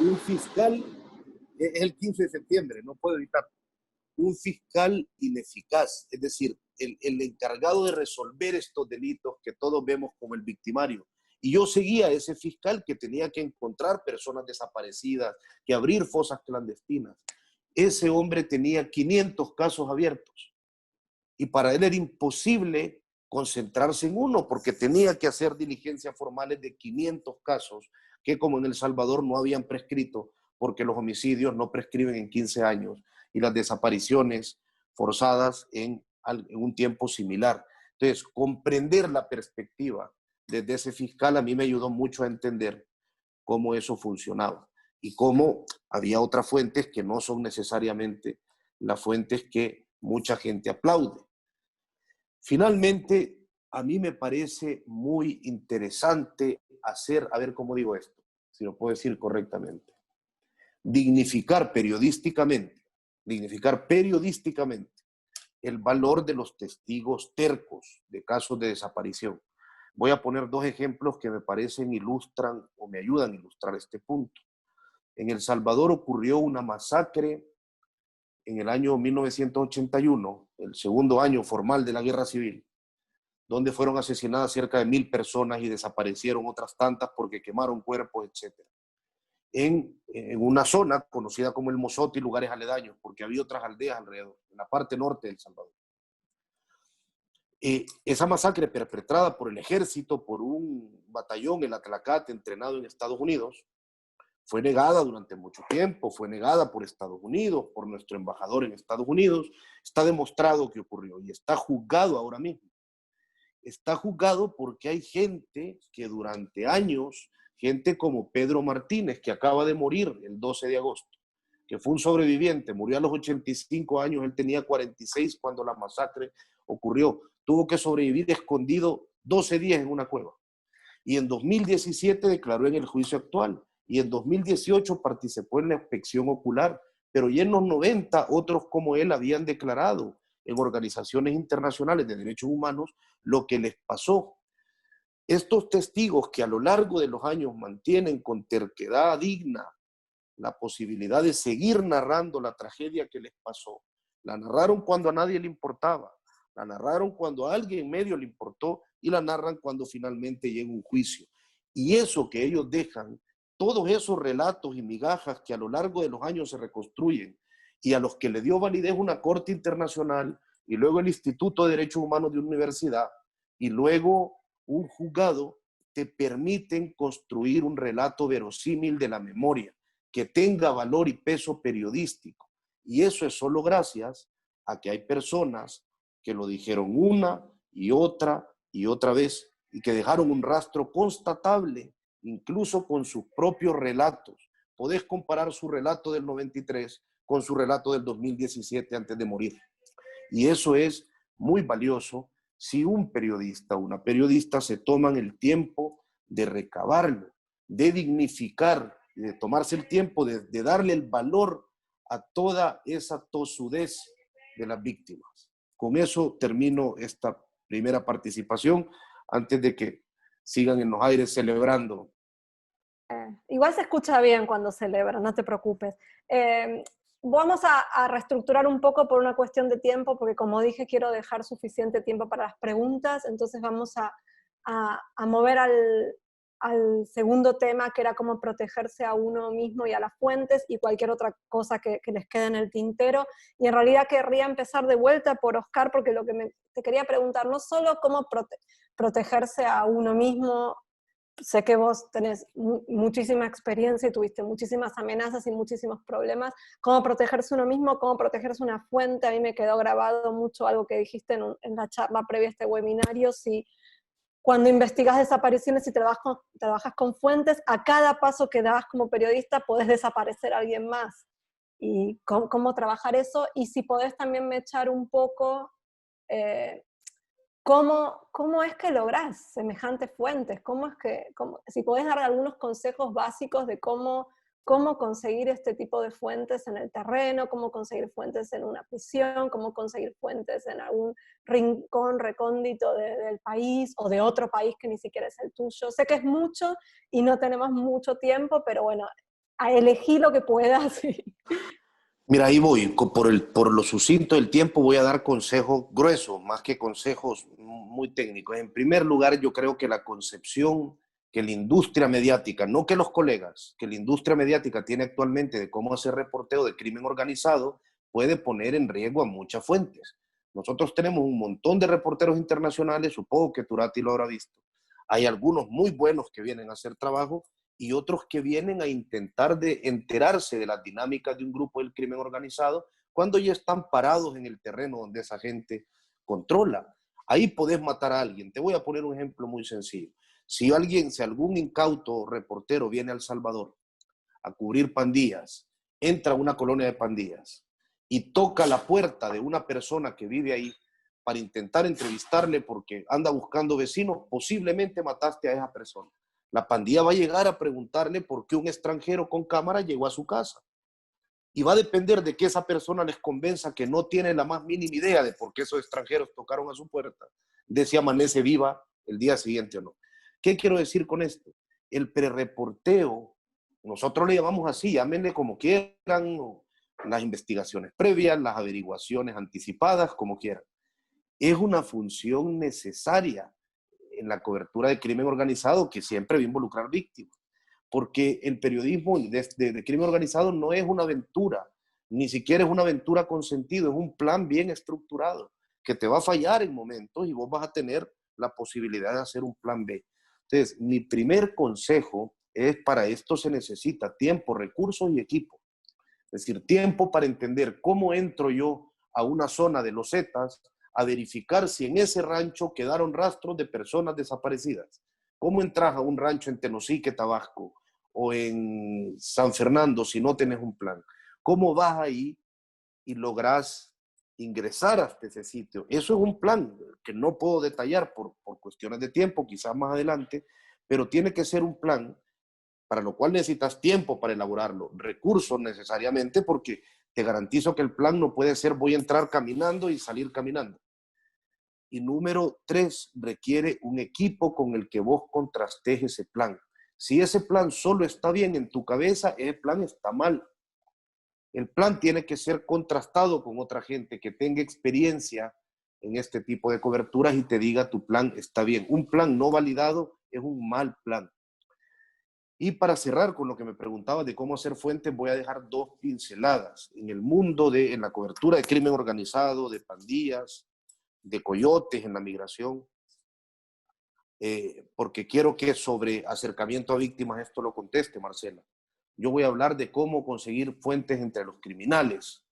Un fiscal, es el 15 de septiembre, no puedo evitar, un fiscal ineficaz, es decir, el encargado de resolver estos delitos que todos vemos como el victimario. Y yo seguía a ese fiscal que tenía que encontrar personas desaparecidas, que abrir fosas clandestinas. Ese hombre tenía 500 casos abiertos y para él era imposible concentrarse en uno porque tenía que hacer diligencias formales de 500 casos que, como en El Salvador, no habían prescrito porque los homicidios no prescriben en 15 años y las desapariciones forzadas en un tiempo similar. Entonces, comprender la perspectiva desde ese fiscal a mí me ayudó mucho a entender cómo eso funcionaba y cómo había otras fuentes que no son necesariamente las fuentes que mucha gente aplaude. Finalmente, a mí me parece muy interesante hacer, a ver cómo digo esto, si lo puedo decir correctamente, dignificar periodísticamente el valor de los testigos tercos de casos de desaparición. Voy a poner dos ejemplos que me parecen ilustran o me ayudan a ilustrar este punto. En El Salvador ocurrió una masacre en el año 1981, el segundo año formal de la Guerra Civil, donde fueron asesinadas cerca de 1000 personas y desaparecieron otras tantas porque quemaron cuerpos, etc. En una zona conocida como el Mozote y lugares aledaños, porque había otras aldeas alrededor, en la parte norte de El Salvador. Esa masacre perpetrada por el ejército, por un batallón, el Atlacate, entrenado en Estados Unidos, fue negada durante mucho tiempo, fue negada por Estados Unidos, por nuestro embajador en Estados Unidos. Está demostrado que ocurrió y está juzgado ahora mismo. Está juzgado porque hay gente que durante años, gente como Pedro Martínez, que acaba de morir el 12 de agosto, que fue un sobreviviente, murió a los 85 años, él tenía 46 cuando la masacre ocurrió. Tuvo que sobrevivir escondido 12 días en una cueva. Y en 2017 declaró en el juicio actual. Y en 2018 participó en la inspección ocular. Pero ya en los 90 otros como él habían declarado en organizaciones internacionales de derechos humanos lo que les pasó. Estos testigos que a lo largo de los años mantienen con terquedad digna la posibilidad de seguir narrando la tragedia que les pasó, la narraron cuando a nadie le importaba, la narraron cuando a alguien medio le importó y la narran cuando finalmente llega un juicio. Y eso que ellos dejan, todos esos relatos y migajas que a lo largo de los años se reconstruyen y a los que le dio validez una corte internacional y luego el Instituto de Derechos Humanos de una universidad y luego un juzgado, te permiten construir un relato verosímil de la memoria que tenga valor y peso periodístico. Y eso es solo gracias a que hay personas que lo dijeron una y otra vez y que dejaron un rastro constatable, incluso con sus propios relatos. Podés comparar su relato del 93 con su relato del 2017 antes de morir. Y eso es muy valioso si un periodista o una periodista se toman el tiempo de recabarlo, de dignificar, de tomarse el tiempo de darle el valor a toda esa tosudez de las víctimas. Con eso termino esta primera participación antes de que sigan en los aires celebrando. Igual se escucha bien cuando celebran, no te preocupes. Vamos a reestructurar un poco por una cuestión de tiempo, porque como dije, quiero dejar suficiente tiempo para las preguntas, entonces vamos a mover al segundo tema, que era cómo protegerse a uno mismo y a las fuentes, y cualquier otra cosa que les quede en el tintero. Y en realidad querría empezar de vuelta por Oscar, porque lo que te quería preguntar, no solo cómo protegerse a uno mismo. Sé que vos tenés muchísima experiencia y tuviste muchísimas amenazas y muchísimos problemas. Cómo protegerse uno mismo, cómo protegerse una fuente. A mí me quedó grabado mucho algo que dijiste en la charla previa a este webinario. Si cuando investigas desapariciones y trabajas con fuentes, a cada paso que das como periodista podés desaparecer a alguien más. Y cómo trabajar eso. Y si podés también me echar un poco... ¿Cómo es que lográs semejantes fuentes? Si podés dar algunos consejos básicos de cómo cómo conseguir este tipo de fuentes en el terreno, cómo conseguir fuentes en una prisión, cómo conseguir fuentes en algún rincón recóndito del país o de otro país que ni siquiera es el tuyo. Sé que es mucho y no tenemos mucho tiempo, pero bueno, elegí lo que puedas. Mira, ahí voy, por lo sucinto del tiempo voy a dar consejos gruesos, más que consejos muy técnicos. En primer lugar, yo creo que la concepción que la industria mediática, no que los colegas, que la industria mediática tiene actualmente de cómo hacer reporteo de crimen organizado, puede poner en riesgo a muchas fuentes. Nosotros tenemos un montón de reporteros internacionales, supongo que Turati lo habrá visto. Hay algunos muy buenos que vienen a hacer trabajo y otros que vienen a intentar de enterarse de las dinámicas de un grupo del crimen organizado cuando ya están parados en el terreno donde esa gente controla. Ahí podés matar a alguien. Te voy a poner un ejemplo muy sencillo. Si algún incauto reportero viene a El Salvador a cubrir pandillas, entra a una colonia de pandillas y toca la puerta de una persona que vive ahí para intentar entrevistarle porque anda buscando vecinos, posiblemente mataste a esa persona. La pandilla va a llegar a preguntarle por qué un extranjero con cámara llegó a su casa. Y va a depender de que esa persona les convenza que no tiene la más mínima idea de por qué esos extranjeros tocaron a su puerta, de si amanece viva el día siguiente o no. ¿Qué quiero decir con esto? El prereporteo, nosotros le llamamos así, llámenle como quieran, las investigaciones previas, las averiguaciones anticipadas, como quieran. Es una función necesaria en la cobertura de crimen organizado que siempre va a involucrar víctimas. Porque el periodismo de crimen organizado no es una aventura, ni siquiera es una aventura con sentido, es un plan bien estructurado, que te va a fallar en momentos y vos vas a tener la posibilidad de hacer un plan B. Entonces, mi primer consejo es: para esto se necesita tiempo, recursos y equipo. Es decir, tiempo para entender cómo entro yo a una zona de los Zetas a verificar si en ese rancho quedaron rastros de personas desaparecidas. ¿Cómo entras a un rancho en Tenosique, Tabasco, o en San Fernando si no tenés un plan? ¿Cómo vas ahí y lográs ingresar hasta ese sitio? Eso es un plan que no puedo detallar por cuestiones de tiempo, quizás más adelante, pero tiene que ser un plan para lo cual necesitas tiempo para elaborarlo, recursos necesariamente, porque te garantizo que el plan no puede ser voy a entrar caminando y salir caminando. Y número 3, requiere un equipo con el que vos contrastes ese plan. Si ese plan solo está bien en tu cabeza, ese plan está mal. El plan tiene que ser contrastado con otra gente que tenga experiencia en este tipo de coberturas y te diga tu plan está bien. Un plan no validado es un mal plan. Y para cerrar con lo que me preguntaba de cómo hacer fuentes, voy a dejar 2 pinceladas. En el mundo en la cobertura de crimen organizado, de pandillas, de coyotes en la migración, porque quiero que sobre acercamiento a víctimas esto lo conteste Marcela. Yo voy a hablar de cómo conseguir fuentes entre los criminales.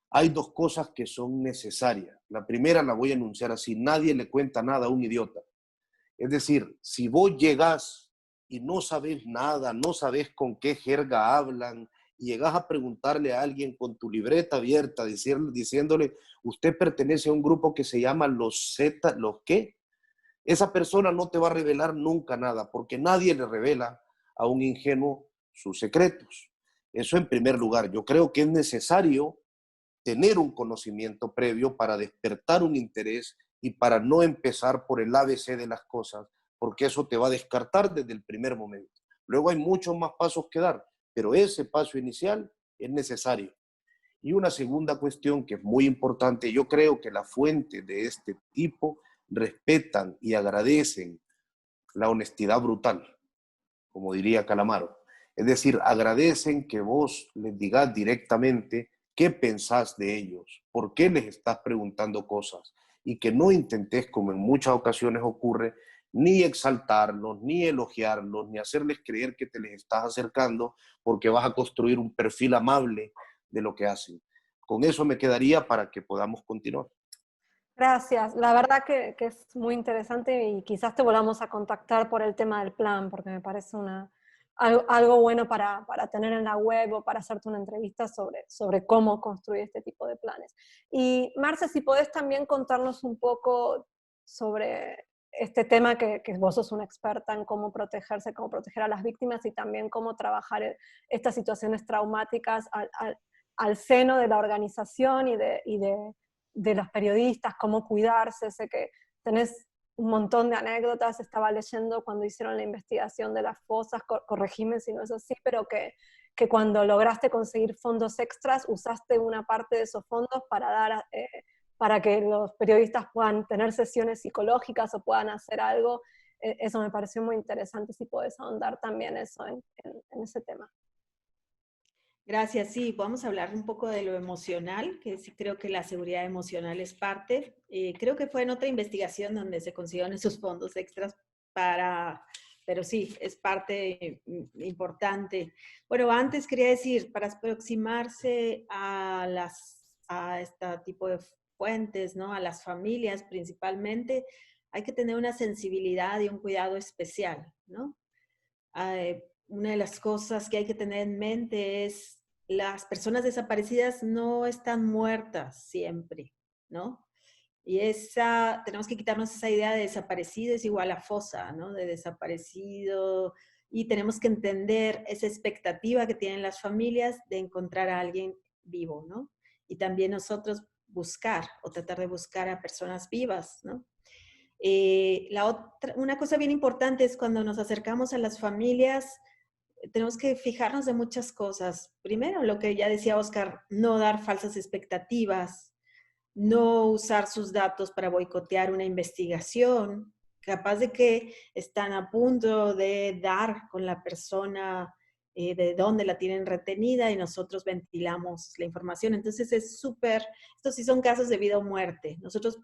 Hay 2 cosas que son necesarias. La primera la voy a enunciar así: nadie le cuenta nada a un idiota. Es decir, si vos llegás y no sabes nada, no sabes con qué jerga hablan, y llegas a preguntarle a alguien con tu libreta abierta, diciéndole, usted pertenece a un grupo que se llama los Z, ¿los qué? Esa persona no te va a revelar nunca nada, porque nadie le revela a un ingenuo sus secretos. Eso en primer lugar. Yo creo que es necesario tener un conocimiento previo para despertar un interés y para no empezar por el ABC de las cosas, porque eso te va a descartar desde el primer momento. Luego hay muchos más pasos que dar, pero ese paso inicial es necesario. Y una segunda cuestión que es muy importante: yo creo que las fuentes de este tipo respetan y agradecen la honestidad brutal, como diría Calamaro. Es decir, agradecen que vos les digas directamente qué pensás de ellos, por qué les estás preguntando cosas, y que no intentes, como en muchas ocasiones ocurre, ni exaltarlos, ni elogiarlos, ni hacerles creer que te les estás acercando porque vas a construir un perfil amable de lo que hacen. Con eso me quedaría para que podamos continuar. Gracias. La verdad que es muy interesante y quizás te volvamos a contactar por el tema del plan, porque me parece algo bueno para tener en la web o para hacerte una entrevista sobre cómo construir este tipo de planes. Y Marce, si podés también contarnos un poco sobre este tema que vos sos una experta en cómo protegerse, cómo proteger a las víctimas y también cómo trabajar estas situaciones traumáticas al seno de la organización y de los periodistas, cómo cuidarse. Sé que tenés un montón de anécdotas, estaba leyendo cuando hicieron la investigación de las fosas, corregime si no es así, pero que cuando lograste conseguir fondos extras, usaste una parte de esos fondos para dar... para que los periodistas puedan tener sesiones psicológicas o puedan hacer algo. Eso me pareció muy interesante, si podés ahondar también eso en ese tema. Gracias, sí, vamos a hablar un poco de lo emocional, que sí creo que la seguridad emocional es parte. Creo que fue en otra investigación donde se consiguieron esos fondos extras pero sí, es parte importante. Bueno, antes quería decir, para aproximarse a este tipo de fuentes, ¿no? A las familias principalmente, hay que tener una sensibilidad y un cuidado especial, ¿no? Una de las cosas que hay que tener en mente es las personas desaparecidas no están muertas siempre, ¿no? Y tenemos que quitarnos esa idea de desaparecido es igual a fosa, ¿no? De desaparecido, y tenemos que entender esa expectativa que tienen las familias de encontrar a alguien vivo, ¿no? Y también nosotros buscar o tratar de buscar a personas vivas, ¿no? Una cosa bien importante es cuando nos acercamos a las familias, tenemos que fijarnos de muchas cosas. Primero, lo que ya decía Oscar, no dar falsas expectativas, no usar sus datos para boicotear una investigación, capaz de que están a punto de dar con la persona de dónde la tienen retenida y nosotros ventilamos la información. Entonces es súper, estos sí son casos de vida o muerte. Nosotros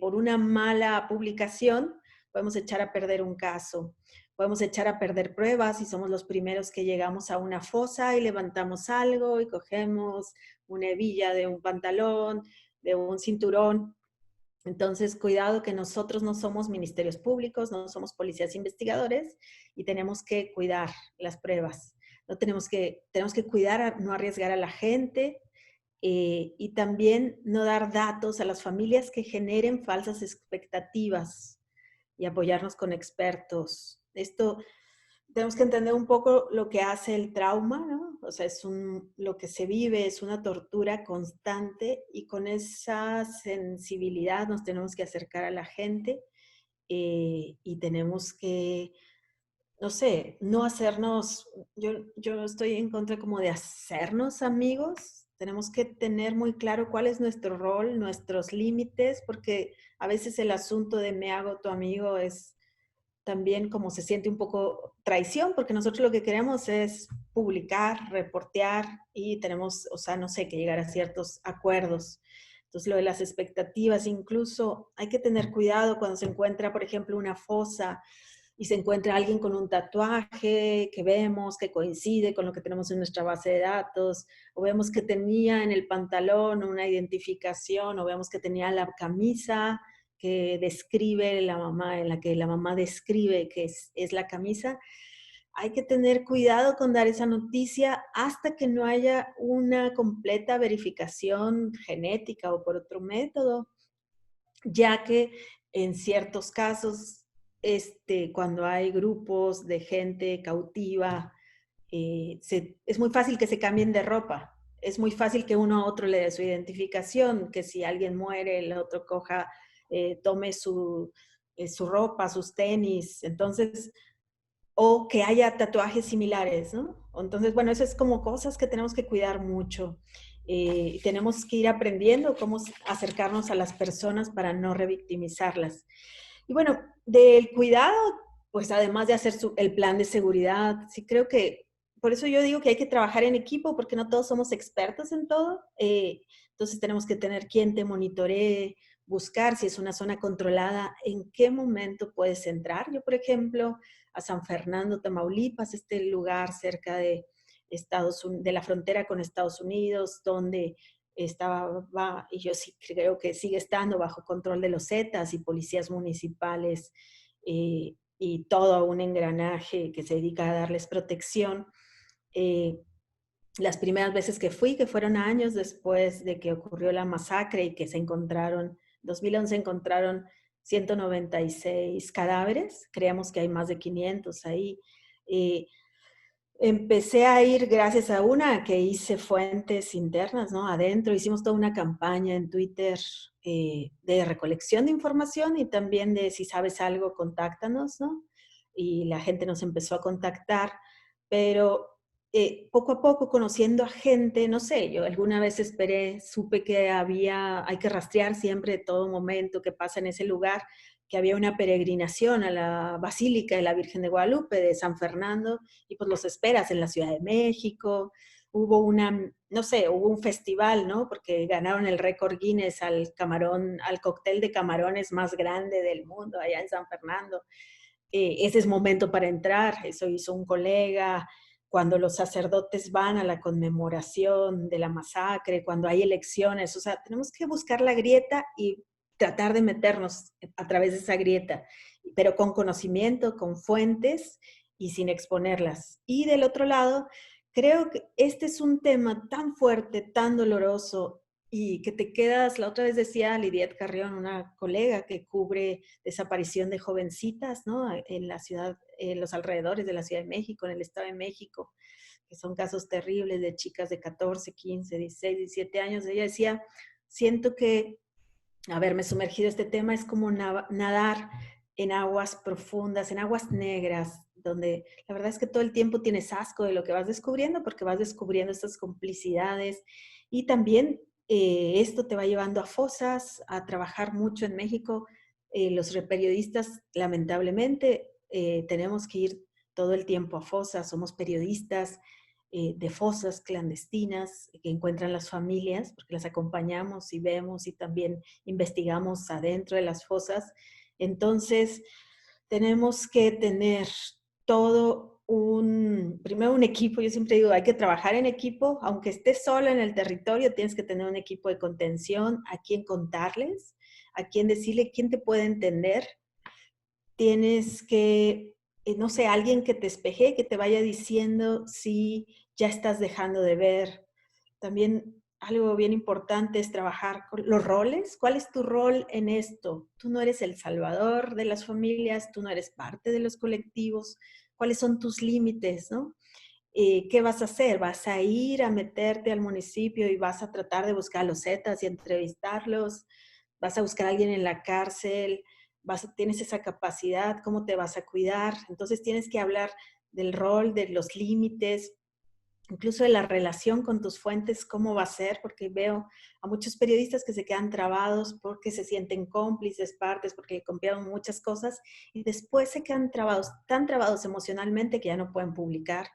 por una mala publicación podemos echar a perder un caso, podemos echar a perder pruebas y somos los primeros que llegamos a una fosa y levantamos algo y cogemos una hebilla de un pantalón, de un cinturón. Entonces, cuidado que nosotros no somos ministerios públicos, no somos policías investigadores y tenemos que cuidar las pruebas. No tenemos que cuidar, no arriesgar a la gente, y también no dar datos a las familias que generen falsas expectativas y apoyarnos con expertos. Esto tenemos que entender un poco lo que hace el trauma, ¿no? O sea, lo que se vive es una tortura constante y con esa sensibilidad nos tenemos que acercar a la gente y tenemos que, no sé, no hacernos, yo estoy en contra como de hacernos amigos. Tenemos que tener muy claro cuál es nuestro rol, nuestros límites, porque a veces el asunto de me hago tu amigo es también como se siente un poco traición, porque nosotros lo que queremos es publicar, reportear y tenemos, o sea, no sé, que llegar a ciertos acuerdos. Entonces, lo de las expectativas, incluso hay que tener cuidado cuando se encuentra, por ejemplo, una fosa y se encuentra alguien con un tatuaje que vemos que coincide con lo que tenemos en nuestra base de datos, o vemos que tenía en el pantalón una identificación, o vemos que tenía la camisa que describe la mamá, en la que la mamá describe que es la camisa. Hay que tener cuidado con dar esa noticia hasta que no haya una completa verificación genética o por otro método, ya que en ciertos casos, cuando hay grupos de gente cautiva, es muy fácil que se cambien de ropa. Es muy fácil que uno a otro le dé su identificación, que si alguien muere, el otro tome su ropa, sus tenis. Entonces, o que haya tatuajes similares, ¿no? Entonces, bueno, eso es como cosas que tenemos que cuidar mucho. Tenemos que ir aprendiendo cómo acercarnos a las personas para no revictimizarlas. Y bueno, del cuidado, pues además de hacer el plan de seguridad, sí creo que, por eso yo digo que hay que trabajar en equipo, porque no todos somos expertos en todo. Entonces tenemos que tener quien te monitoree, buscar si es una zona controlada, en qué momento puedes entrar. Yo, por ejemplo, a San Fernando, Tamaulipas, este lugar cerca de la frontera con Estados Unidos, donde estaba, y yo sí creo que sigue estando bajo control de los Zetas y policías municipales y todo un engranaje que se dedica a darles protección. Las primeras veces que fui, que fueron años después de que ocurrió la masacre y que en 2011 encontraron 196 cadáveres, creemos que hay más de 500 ahí. Empecé a ir gracias a una que hice fuentes internas, ¿no? Adentro hicimos toda una campaña en Twitter de recolección de información y también de si sabes algo, contáctanos, ¿no? Y la gente nos empezó a contactar, pero poco a poco conociendo a gente, no sé, yo alguna vez supe que hay que rastrear siempre todo momento que pasa en ese lugar, que había una peregrinación a la Basílica de la Virgen de Guadalupe de San Fernando, y pues los esperas en la Ciudad de México. Hubo no sé, hubo un festival, ¿no? Porque ganaron el récord Guinness al cóctel de camarones más grande del mundo allá en San Fernando. Ese es momento para entrar, eso hizo un colega. Cuando los sacerdotes van a la conmemoración de la masacre, cuando hay elecciones, o sea, tenemos que buscar la grieta y tratar de meternos a través de esa grieta, pero con conocimiento, con fuentes y sin exponerlas. Y del otro lado, creo que este es un tema tan fuerte, tan doloroso, y que te quedas, la otra vez decía Lidiet Carrión, una colega que cubre desaparición de jovencitas, ¿no? En la ciudad, en los alrededores de la Ciudad de México, en el Estado de México, que son casos terribles de chicas de 14, 15, 16, 17 años. Ella decía, siento que haberme sumergido en este tema es como nadar en aguas profundas, en aguas negras, donde la verdad es que todo el tiempo tienes asco de lo que vas descubriendo, porque vas descubriendo estas complicidades, y también esto te va llevando a fosas, a trabajar mucho en México. Los periodistas, lamentablemente, tenemos que ir todo el tiempo a fosas, somos periodistas de fosas clandestinas que encuentran las familias, porque las acompañamos y vemos y también investigamos adentro de las fosas. Entonces, tenemos que tener primero un equipo. Yo siempre digo, hay que trabajar en equipo, aunque estés solo en el territorio, tienes que tener un equipo de contención, a quien contarles, a quien decirle, quién te puede entender. Tienes que, no sé, alguien que te espeje, que te vaya diciendo si ya estás dejando de ver. También algo bien importante es trabajar con los roles. ¿Cuál es tu rol en esto? Tú no eres el salvador de las familias, tú no eres parte de los colectivos. ¿Cuáles son tus límites, no? ¿Qué vas a hacer? ¿Vas a ir a meterte al municipio y vas a tratar de buscar a los zetas y entrevistarlos? ¿Vas a buscar a alguien en la cárcel? ¿Tienes esa capacidad? ¿Cómo te vas a cuidar? Entonces tienes que hablar del rol, de los límites, incluso de la relación con tus fuentes, cómo va a ser, porque veo a muchos periodistas que se quedan trabados porque se sienten cómplices, partes, porque le copiaron muchas cosas, y después se quedan trabados, tan trabados emocionalmente que ya no pueden publicar.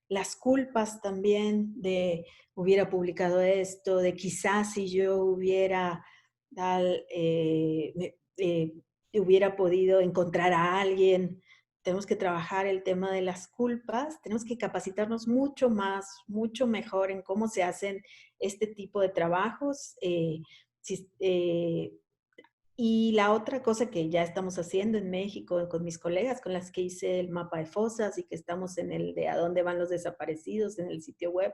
Las culpas también de hubiera publicado esto, de quizás si yo hubiera hubiera podido encontrar a alguien. Tenemos que trabajar el tema de las culpas, tenemos que capacitarnos mucho más, mucho mejor en cómo se hacen este tipo de trabajos. Y la otra cosa que ya estamos haciendo en México con mis colegas con las que hice el mapa de fosas y que estamos en el de a dónde van los desaparecidos en el sitio web,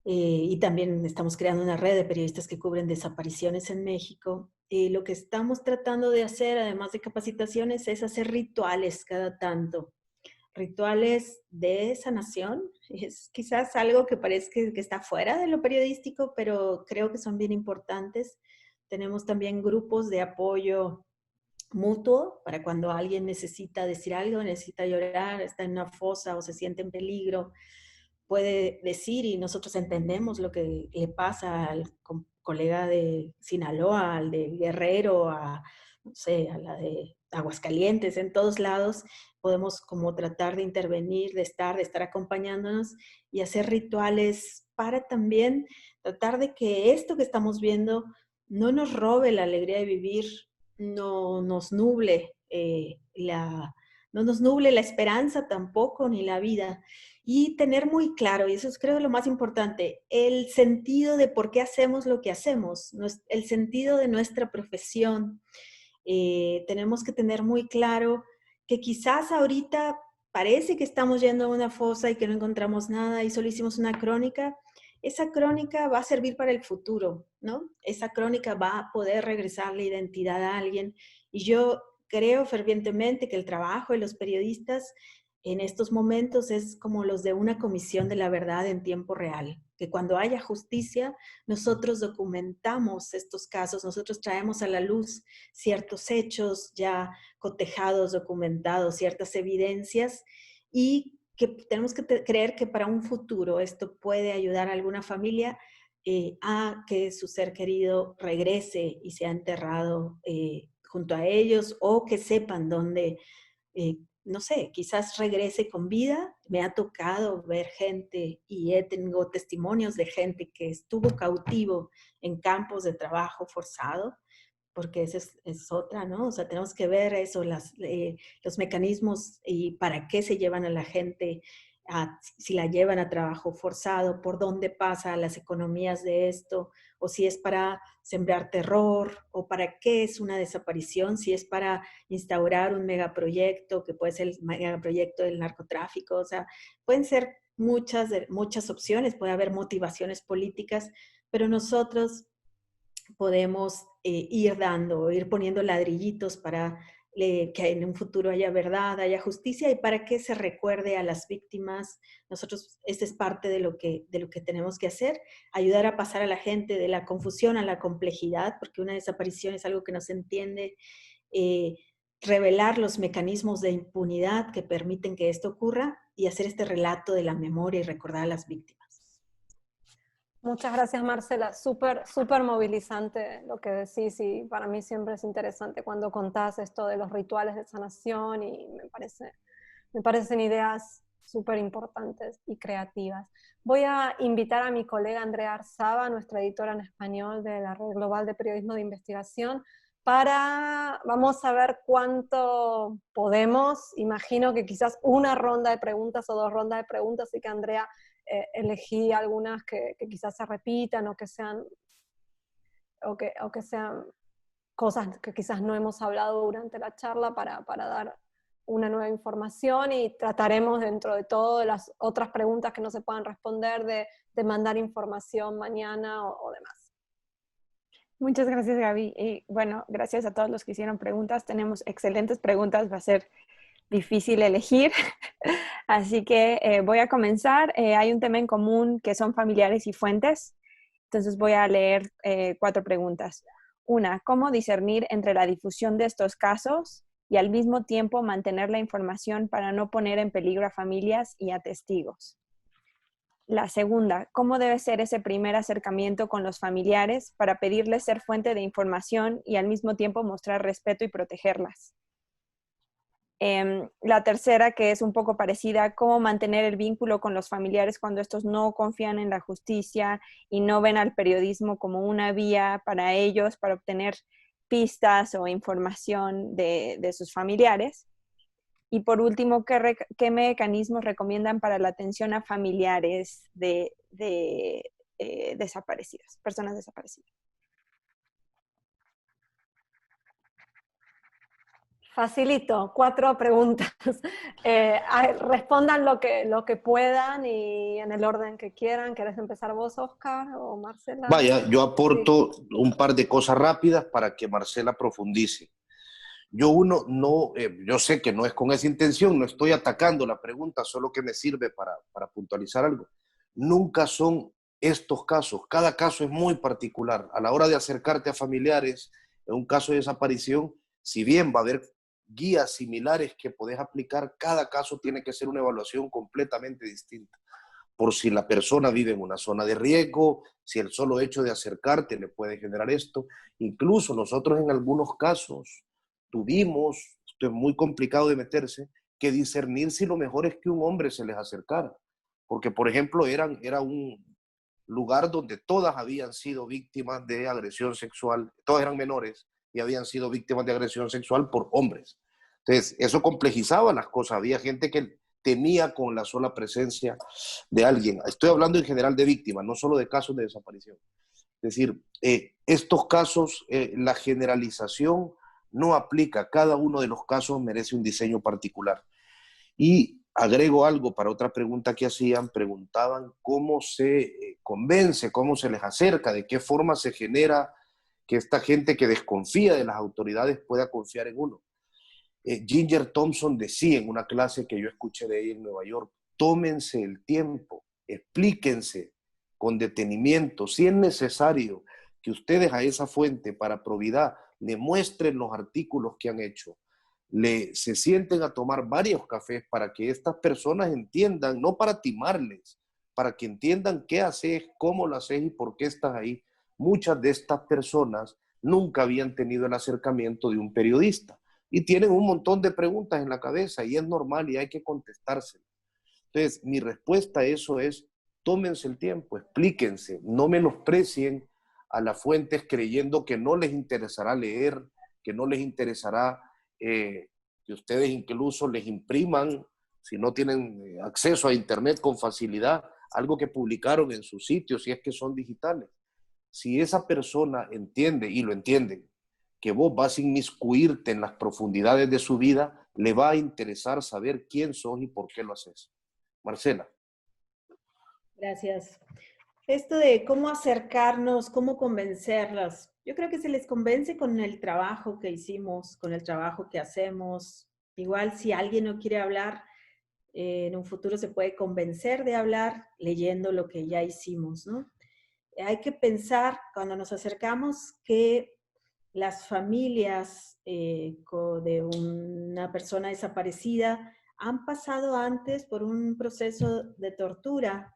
y también estamos creando una red de periodistas que cubren desapariciones en México. Lo que estamos tratando de hacer, además de capacitaciones, es hacer rituales cada tanto. Rituales de sanación. Es quizás algo que parece que está fuera de lo periodístico, pero creo que son bien importantes. Tenemos también grupos de apoyo mutuo para cuando alguien necesita decir algo, necesita llorar, está en una fosa o se siente en peligro, puede decir, y nosotros entendemos lo que le pasa al colega de Sinaloa, al de Guerrero, no sé, a la de Aguascalientes, en todos lados podemos como tratar de intervenir, de estar acompañándonos y hacer rituales para también tratar de que esto que estamos viendo no nos robe la alegría de vivir, no nos nuble no nos nuble la esperanza tampoco, ni la vida. Y tener muy claro, y eso es creo lo más importante, el sentido de por qué hacemos lo que hacemos, el sentido de nuestra profesión. Tenemos que tener muy claro que quizás ahorita parece que estamos yendo a una fosa y que no encontramos nada y solo hicimos una crónica, esa crónica va a servir para el futuro, ¿no? Esa crónica va a poder regresar la identidad a alguien. Y yo creo fervientemente que el trabajo de los periodistas en estos momentos es como los de una comisión de la verdad en tiempo real, que cuando haya justicia, nosotros documentamos estos casos, nosotros traemos a la luz ciertos hechos ya cotejados, documentados, ciertas evidencias, y que tenemos que creer que para un futuro esto puede ayudar a alguna familia a que su ser querido regrese y sea enterrado junto a ellos, o que sepan dónde, no sé, quizás regrese con vida. Me ha tocado ver gente y tengo testimonios de gente que estuvo cautivo en campos de trabajo forzado, porque esa es otra, ¿no? O sea, tenemos que ver eso, los mecanismos y para qué se llevan a la gente, si la llevan a trabajo forzado, por dónde pasa las economías de esto, o si es para sembrar terror, o para qué es una desaparición, si es para instaurar un megaproyecto, que puede ser el megaproyecto del narcotráfico, o sea, pueden ser muchas opciones, puede haber motivaciones políticas, pero nosotros podemos ir poniendo ladrillitos para que en un futuro haya verdad, haya justicia, y para que se recuerde a las víctimas. Nosotros, esta es parte de lo que tenemos que hacer, ayudar a pasar a la gente de la confusión a la complejidad, porque una desaparición es algo que no se entiende, eh, revelar los mecanismos de impunidad que permiten que esto ocurra y hacer este relato de la memoria y recordar a las víctimas. Muchas gracias, Marcela. Súper, súper movilizante lo que decís, y para mí siempre es interesante cuando contás esto de los rituales de sanación, y me parecen ideas súper importantes y creativas. Voy a invitar a mi colega Andrea Arzaba, nuestra editora en español de la Red Global de Periodismo de Investigación, vamos a ver cuánto podemos. Imagino que quizás una ronda de preguntas o 2 rondas de preguntas, así que Andrea, elegí algunas que quizás se repitan o que sean cosas que quizás no hemos hablado durante la charla para dar una nueva información, y trataremos, dentro de todo, de las otras preguntas que no se puedan responder, de mandar información mañana o demás. Muchas gracias, Gaby. Y bueno, gracias a todos los que hicieron preguntas. Tenemos excelentes preguntas, va a ser difícil elegir. Así que voy a comenzar. Hay un tema en común que son familiares y fuentes. Entonces voy a leer 4 preguntas. Una, ¿cómo discernir entre la difusión de estos casos y al mismo tiempo mantener la información para no poner en peligro a familias y a testigos? La segunda, ¿cómo debe ser ese primer acercamiento con los familiares para pedirles ser fuente de información y al mismo tiempo mostrar respeto y protegerlas? La tercera, que es un poco parecida, ¿cómo mantener el vínculo con los familiares cuando estos no confían en la justicia y no ven al periodismo como una vía para ellos para obtener pistas o información de sus familiares? Y por último, ¿qué mecanismos recomiendan para la atención a familiares de desaparecidas, personas desaparecidas? Facilito, 4 preguntas. Respondan lo que puedan y en el orden que quieran. ¿Querés empezar vos, Oscar, o Marcela? Vaya, yo aporto un par de cosas rápidas para que Marcela profundice. Yo sé que no es con esa intención, no estoy atacando la pregunta, solo que me sirve para puntualizar algo. Nunca son estos casos, cada caso es muy particular. A la hora de acercarte a familiares, en un caso de desaparición, si bien va a haber guías similares que podés aplicar, cada caso tiene que ser una evaluación completamente distinta. Por si la persona vive en una zona de riesgo, si el solo hecho de acercarte le puede generar esto. Incluso nosotros en algunos casos tuvimos, esto es muy complicado de meterse, que discernir si lo mejor es que un hombre se les acercara. Porque, por ejemplo, era un lugar donde todas habían sido víctimas de agresión sexual, todas eran menores y habían sido víctimas de agresión sexual por hombres. Entonces, eso complejizaba las cosas. Había gente que temía con la sola presencia de alguien. Estoy hablando en general de víctimas, no solo de casos de desaparición. Es decir, estos casos, la generalización no aplica. Cada uno de los casos merece un diseño particular. Y agrego algo para otra pregunta que hacían, preguntaban cómo se convence, cómo se les acerca, de qué forma se genera que esta gente que desconfía de las autoridades pueda confiar en uno. Ginger Thompson decía en una clase que yo escuché de ella en Nueva York, tómense el tiempo, explíquense con detenimiento, si es necesario que ustedes a esa fuente para probidad le muestren los artículos que han hecho, se sienten a tomar varios cafés para que estas personas entiendan, no para timarles, para que entiendan qué haces, cómo lo haces y por qué estás ahí. Muchas de estas personas nunca habían tenido el acercamiento de un periodista y tienen un montón de preguntas en la cabeza y es normal y hay que contestárselas. Entonces, mi respuesta a eso es, tómense el tiempo, explíquense, no menosprecien a las fuentes creyendo que no les interesará leer, que no les interesará que ustedes incluso les impriman, si no tienen acceso a internet con facilidad, algo que publicaron en su sitio, si es que son digitales. Si esa persona entiende, y lo entienden, que vos vas a inmiscuirte en las profundidades de su vida, le va a interesar saber quién sos y por qué lo haces. Marcela. Gracias. Esto de cómo acercarnos, cómo convencerlas. Yo creo que se les convence con el trabajo que hicimos, con el trabajo que hacemos. Igual si alguien no quiere hablar, en un futuro se puede convencer de hablar leyendo lo que ya hicimos, ¿no? Hay que pensar cuando nos acercamos que las familias de una persona desaparecida han pasado antes por un proceso de tortura,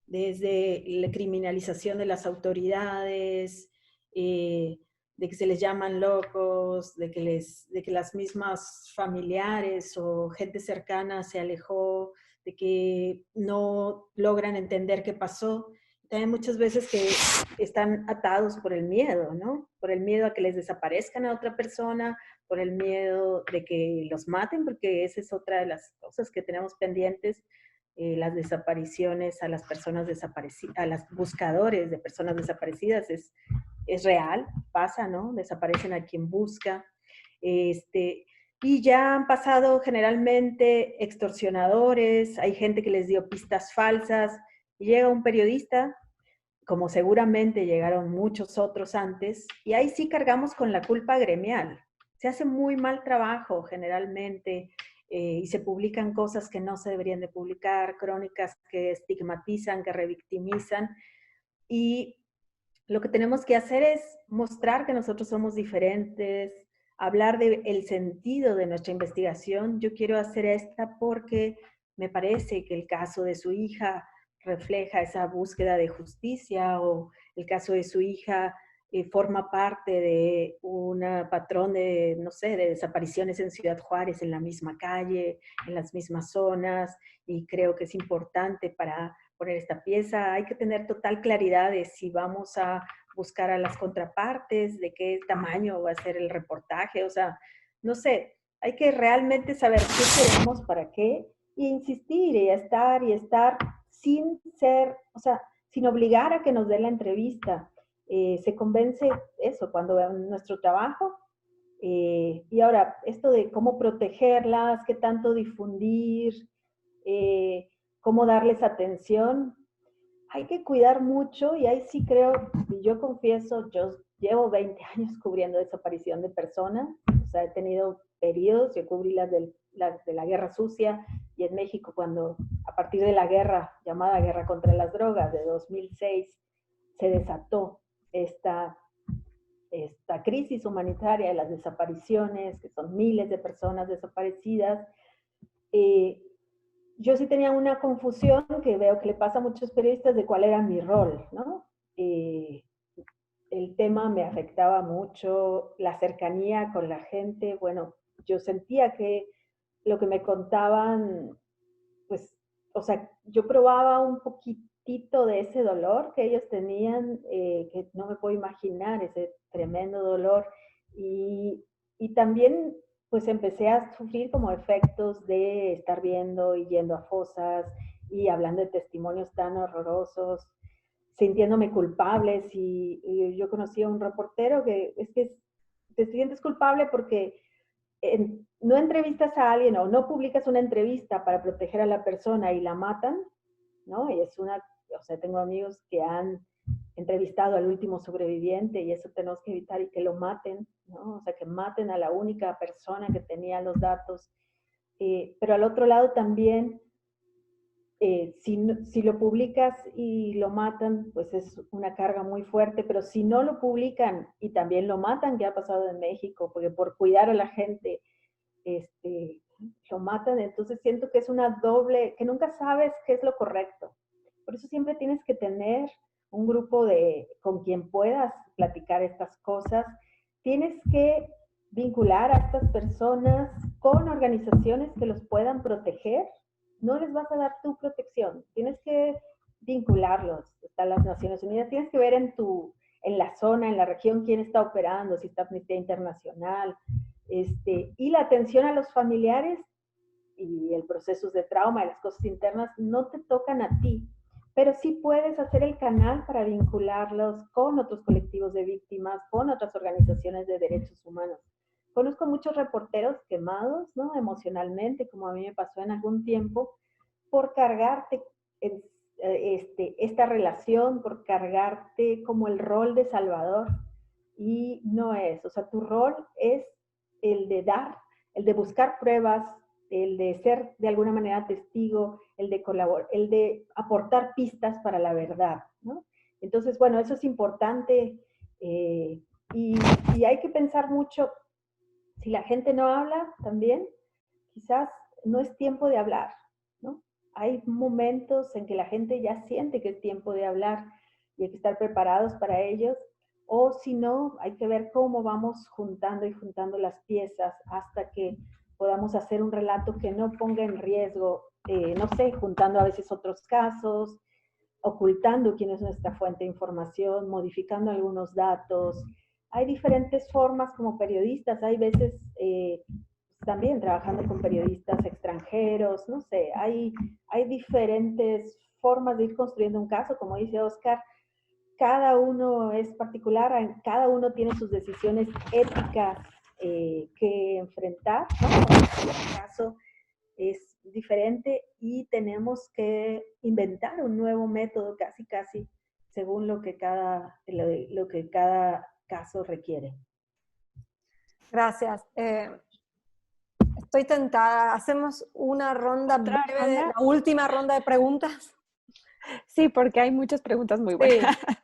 desde la criminalización de las autoridades, de que se les llaman locos, de que las mismas familiares o gente cercana se alejó, de que no logran entender qué pasó. También muchas veces que están atados por el miedo, ¿no? Por el miedo a que les desaparezcan a otra persona, por el miedo de que los maten, porque esa es otra de las cosas que tenemos pendientes, las desapariciones a las personas desaparecidas, a los buscadores de personas desaparecidas, es real, pasa, ¿no? Desaparecen a quien busca. Y ya han pasado generalmente extorsionadores, hay gente que les dio pistas falsas, y llega un periodista, como seguramente llegaron muchos otros antes, y ahí sí cargamos con la culpa gremial. Se hace muy mal trabajo generalmente, y se publican cosas que no se deberían de publicar, crónicas que estigmatizan, que revictimizan, y lo que tenemos que hacer es mostrar que nosotros somos diferentes, hablar del sentido de nuestra investigación. Yo quiero hacer esta porque me parece que el caso de su hija refleja esa búsqueda de justicia, o el caso de su hija forma parte de un patrón de, no sé, de desapariciones en Ciudad Juárez, en la misma calle, en las mismas zonas, y creo que es importante para poner esta pieza. Hay que tener total claridad de si vamos a buscar a las contrapartes, de qué tamaño va a ser el reportaje, o sea, no sé, hay que realmente saber qué queremos, para qué, y insistir y estar sin ser, o sea, sin obligar a que nos dé la entrevista. Se convence eso cuando vean nuestro trabajo. Y ahora, esto de cómo protegerlas, qué tanto difundir, cómo darles atención, hay que cuidar mucho, y ahí sí creo, y yo confieso, yo llevo 20 años cubriendo desaparición de personas, o sea, he tenido periodos, yo cubrí las de la Guerra Sucia, y en México cuando a partir de la guerra, llamada Guerra contra las Drogas, de 2006, se desató esta crisis humanitaria de las desapariciones, que son miles de personas desaparecidas. Yo sí tenía una confusión que veo que le pasa a muchos periodistas de cuál era mi rol, ¿no? El tema me afectaba mucho, la cercanía con la gente. Bueno, yo sentía que lo que me contaban, pues, o sea, yo probaba un poquitito de ese dolor que ellos tenían, que no me puedo imaginar, ese tremendo dolor. Y también pues empecé a sufrir como efectos de estar viendo y yendo a fosas y hablando de testimonios tan horrorosos, sintiéndome culpables. Y yo conocí a un reportero que es que te sientes culpable porque no entrevistas a alguien o no publicas una entrevista para proteger a la persona y la matan, ¿no? Y o sea, tengo amigos que han entrevistado al último sobreviviente y eso tenemos que evitar y que lo maten, ¿no? O sea, que maten a la única persona que tenía los datos. Pero al otro lado también, si lo publicas y lo matan, pues es una carga muy fuerte, pero si no lo publican y también lo matan, que ha pasado en México, porque por cuidar a la gente, lo matan, entonces siento que es una doble, que nunca sabes qué es lo correcto. Por eso siempre tienes que tener un grupo con quien puedas platicar estas cosas. Tienes que vincular a estas personas con organizaciones que los puedan proteger. No les vas a dar tu protección, tienes que vincularlos. Están las Naciones Unidas, tienes que ver en la zona, en la región, quién está operando, si está Amnistía Internacional, y la atención a los familiares y el proceso de trauma y las cosas internas no te tocan a ti, pero sí puedes hacer el canal para vincularlos con otros colectivos de víctimas, con otras organizaciones de derechos humanos. Conozco muchos reporteros quemados, ¿no? Emocionalmente, como a mí me pasó en algún tiempo, por cargarte esta relación, por cargarte como el rol de salvador. Y no es, o sea, tu rol es el de dar, el de buscar pruebas, el de ser de alguna manera testigo, el de colaborar, el de aportar pistas para la verdad, ¿no? Entonces, bueno, eso es importante y hay que pensar mucho, si la gente no habla también, quizás no es tiempo de hablar, ¿no? Hay momentos en que la gente ya siente que es tiempo de hablar y hay que estar preparados para ellos, o si no, hay que ver cómo vamos juntando y juntando las piezas hasta que podamos hacer un relato que no ponga en riesgo, no sé, juntando a veces otros casos, ocultando quién es nuestra fuente de información, modificando algunos datos. Hay diferentes formas como periodistas, hay veces también trabajando con periodistas extranjeros, no sé, hay diferentes formas de ir construyendo un caso, como dice Oscar, cada uno es particular, cada uno tiene sus decisiones éticas que enfrentar, ¿no? Cada caso es diferente y tenemos que inventar un nuevo método casi según lo que cada caso requiere. Gracias. Estoy tentada. ¿Hacemos una ronda breve, la última ronda de preguntas? Sí, porque hay muchas preguntas muy buenas. Sí.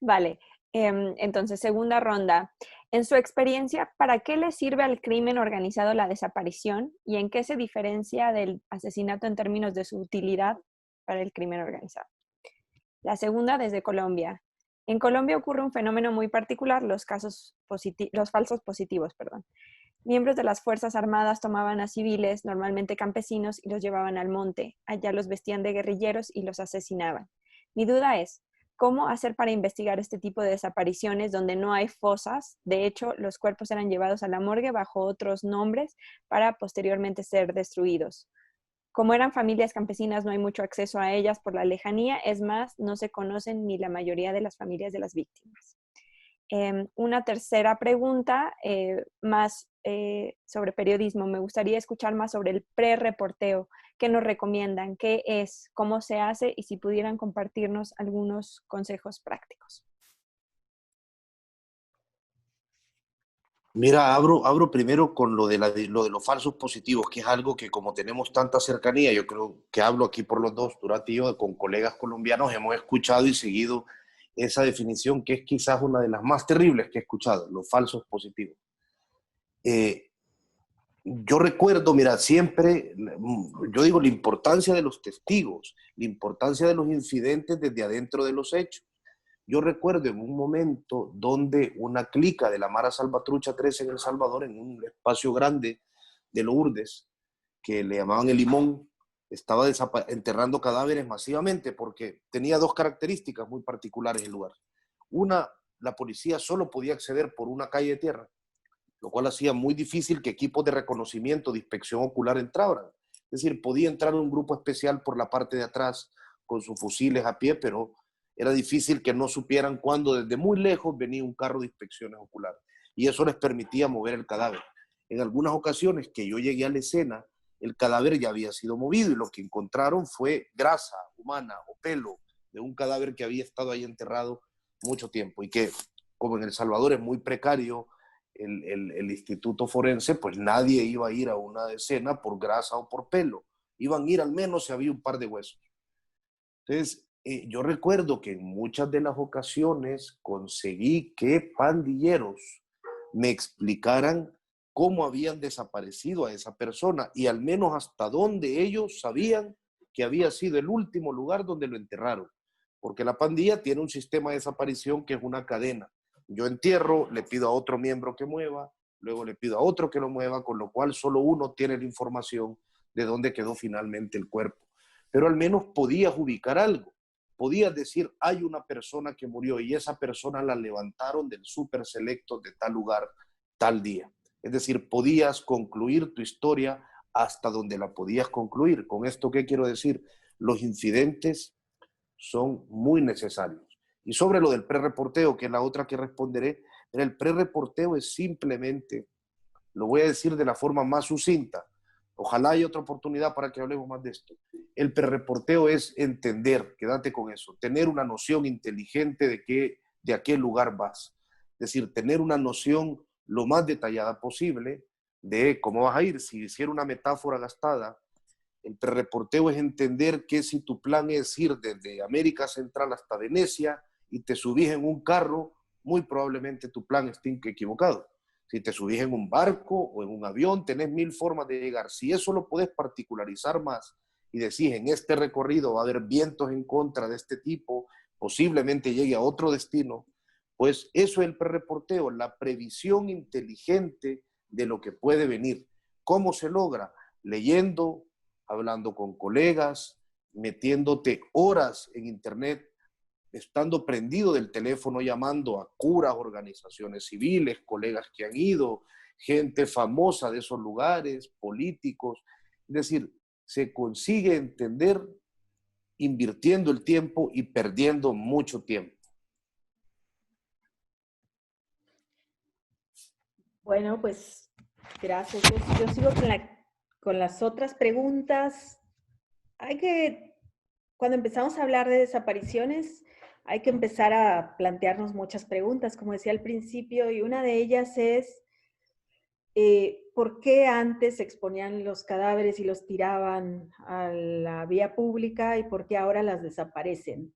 Vale, entonces, segunda ronda. En su experiencia, ¿para qué le sirve al crimen organizado la desaparición y en qué se diferencia del asesinato en términos de su utilidad para el crimen organizado? La segunda, desde Colombia. En Colombia ocurre un fenómeno muy particular, los falsos positivos. Miembros de las Fuerzas Armadas tomaban a civiles, normalmente campesinos, y los llevaban al monte. Allá los vestían de guerrilleros y los asesinaban. Mi duda es, ¿cómo hacer para investigar este tipo de desapariciones donde no hay fosas? De hecho, los cuerpos eran llevados a la morgue bajo otros nombres para posteriormente ser destruidos. Como eran familias campesinas, no hay mucho acceso a ellas por la lejanía. Es más, no se conocen ni la mayoría de las familias de las víctimas. Una tercera pregunta, más sobre periodismo. Me gustaría escuchar más sobre el pre-reporteo. ¿Qué nos recomiendan? ¿Qué es? ¿Cómo se hace? Y si pudieran compartirnos algunos consejos prácticos. Mira, abro primero con lo de los falsos positivos, que es algo que como tenemos tanta cercanía, yo creo que hablo aquí por los dos, Durante y yo, con colegas colombianos, hemos escuchado y seguido esa definición que es quizás una de las más terribles que he escuchado, los falsos positivos. Yo recuerdo, mira, siempre, yo digo la importancia de los testigos, la importancia de los incidentes desde adentro de los hechos. Yo recuerdo en un momento donde una clica de la Mara Salvatrucha 13 en El Salvador, en un espacio grande de Lourdes, que le llamaban El Limón, estaba enterrando cadáveres masivamente porque tenía dos características muy particulares el lugar. Una, la policía solo podía acceder por una calle de tierra, lo cual hacía muy difícil que equipos de reconocimiento, de inspección ocular entraran. Es decir, podía entrar un grupo especial por la parte de atrás con sus fusiles a pie, pero era difícil que no supieran cuándo desde muy lejos venía un carro de inspecciones oculares. Y eso les permitía mover el cadáver. En algunas ocasiones que yo llegué a la escena, el cadáver ya había sido movido y lo que encontraron fue grasa humana o pelo de un cadáver que había estado ahí enterrado mucho tiempo y que, como en El Salvador es muy precario el instituto forense, pues nadie iba a ir a una escena por grasa o por pelo. Iban a ir al menos si había un par de huesos. Entonces, yo recuerdo que en muchas de las ocasiones conseguí que pandilleros me explicaran cómo habían desaparecido a esa persona y al menos hasta dónde ellos sabían que había sido el último lugar donde lo enterraron. Porque la pandilla tiene un sistema de desaparición que es una cadena. Yo entierro, le pido a otro miembro que mueva, luego le pido a otro que lo mueva, con lo cual solo uno tiene la información de dónde quedó finalmente el cuerpo. Pero al menos podías ubicar algo. Podías decir, hay una persona que murió y esa persona la levantaron del súper selecto de tal lugar, tal día. Es decir, podías concluir tu historia hasta donde la podías concluir. ¿Con esto qué quiero decir? Los incidentes son muy necesarios. Y sobre lo del prerreporteo, que es la otra que responderé, el prerreporteo es simplemente, lo voy a decir de la forma más sucinta, ojalá haya otra oportunidad para que hablemos más de esto. El prerreporteo es entender, quédate con eso, tener una noción inteligente de a qué lugar vas. Es decir, tener una noción lo más detallada posible de cómo vas a ir. Si hiciera una metáfora gastada, el prerreporteo es entender que si tu plan es ir desde América Central hasta Venecia y te subís en un carro, muy probablemente tu plan esté equivocado. Si te subís en un barco o en un avión, tenés 1000 formas de llegar. Si eso lo podés particularizar más y decís, en este recorrido va a haber vientos en contra de este tipo, posiblemente llegue a otro destino, pues eso es el prerreporteo, la previsión inteligente de lo que puede venir. ¿Cómo se logra? Leyendo, hablando con colegas, metiéndote horas en internet, estando prendido del teléfono, llamando a curas, organizaciones civiles, colegas que han ido, gente famosa de esos lugares, políticos. Es decir, se consigue entender invirtiendo el tiempo y perdiendo mucho tiempo. Bueno, pues gracias. Yo sigo con las otras preguntas. Cuando empezamos a hablar de desapariciones, hay que empezar a plantearnos muchas preguntas, como decía al principio, y una de ellas es, ¿por qué antes exponían los cadáveres y los tiraban a la vía pública y por qué ahora las desaparecen?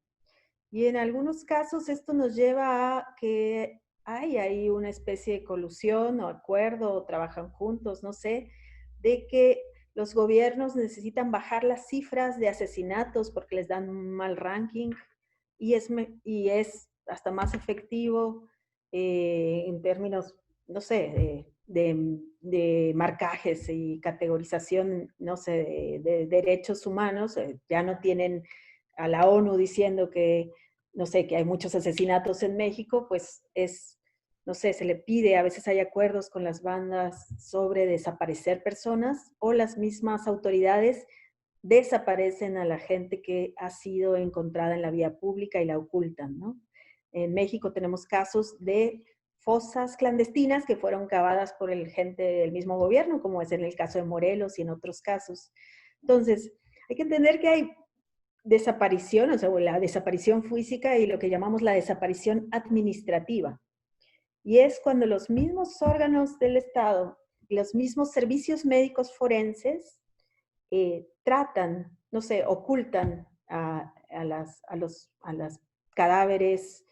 Y en algunos casos esto nos lleva a que hay ahí una especie de colusión o acuerdo o trabajan juntos, no sé, de que los gobiernos necesitan bajar las cifras de asesinatos porque les dan un mal ranking y es hasta más efectivo en términos, no sé, de marcajes y categorización, no sé, de derechos humanos. Ya no tienen a la ONU diciendo que, no sé, que hay muchos asesinatos en México, pues no sé, se le pide, a veces hay acuerdos con las bandas sobre desaparecer personas o las mismas autoridades desaparecen a la gente que ha sido encontrada en la vía pública y la ocultan, ¿no? En México tenemos casos de fosas clandestinas que fueron cavadas por el gente del mismo gobierno, como es en el caso de Morelos y en otros casos. Entonces, hay que entender que hay desaparición, o sea, la desaparición física y lo que llamamos la desaparición administrativa. Y es cuando los mismos órganos del Estado y los mismos servicios médicos forenses tratan, no sé, ocultan a los cadáveres,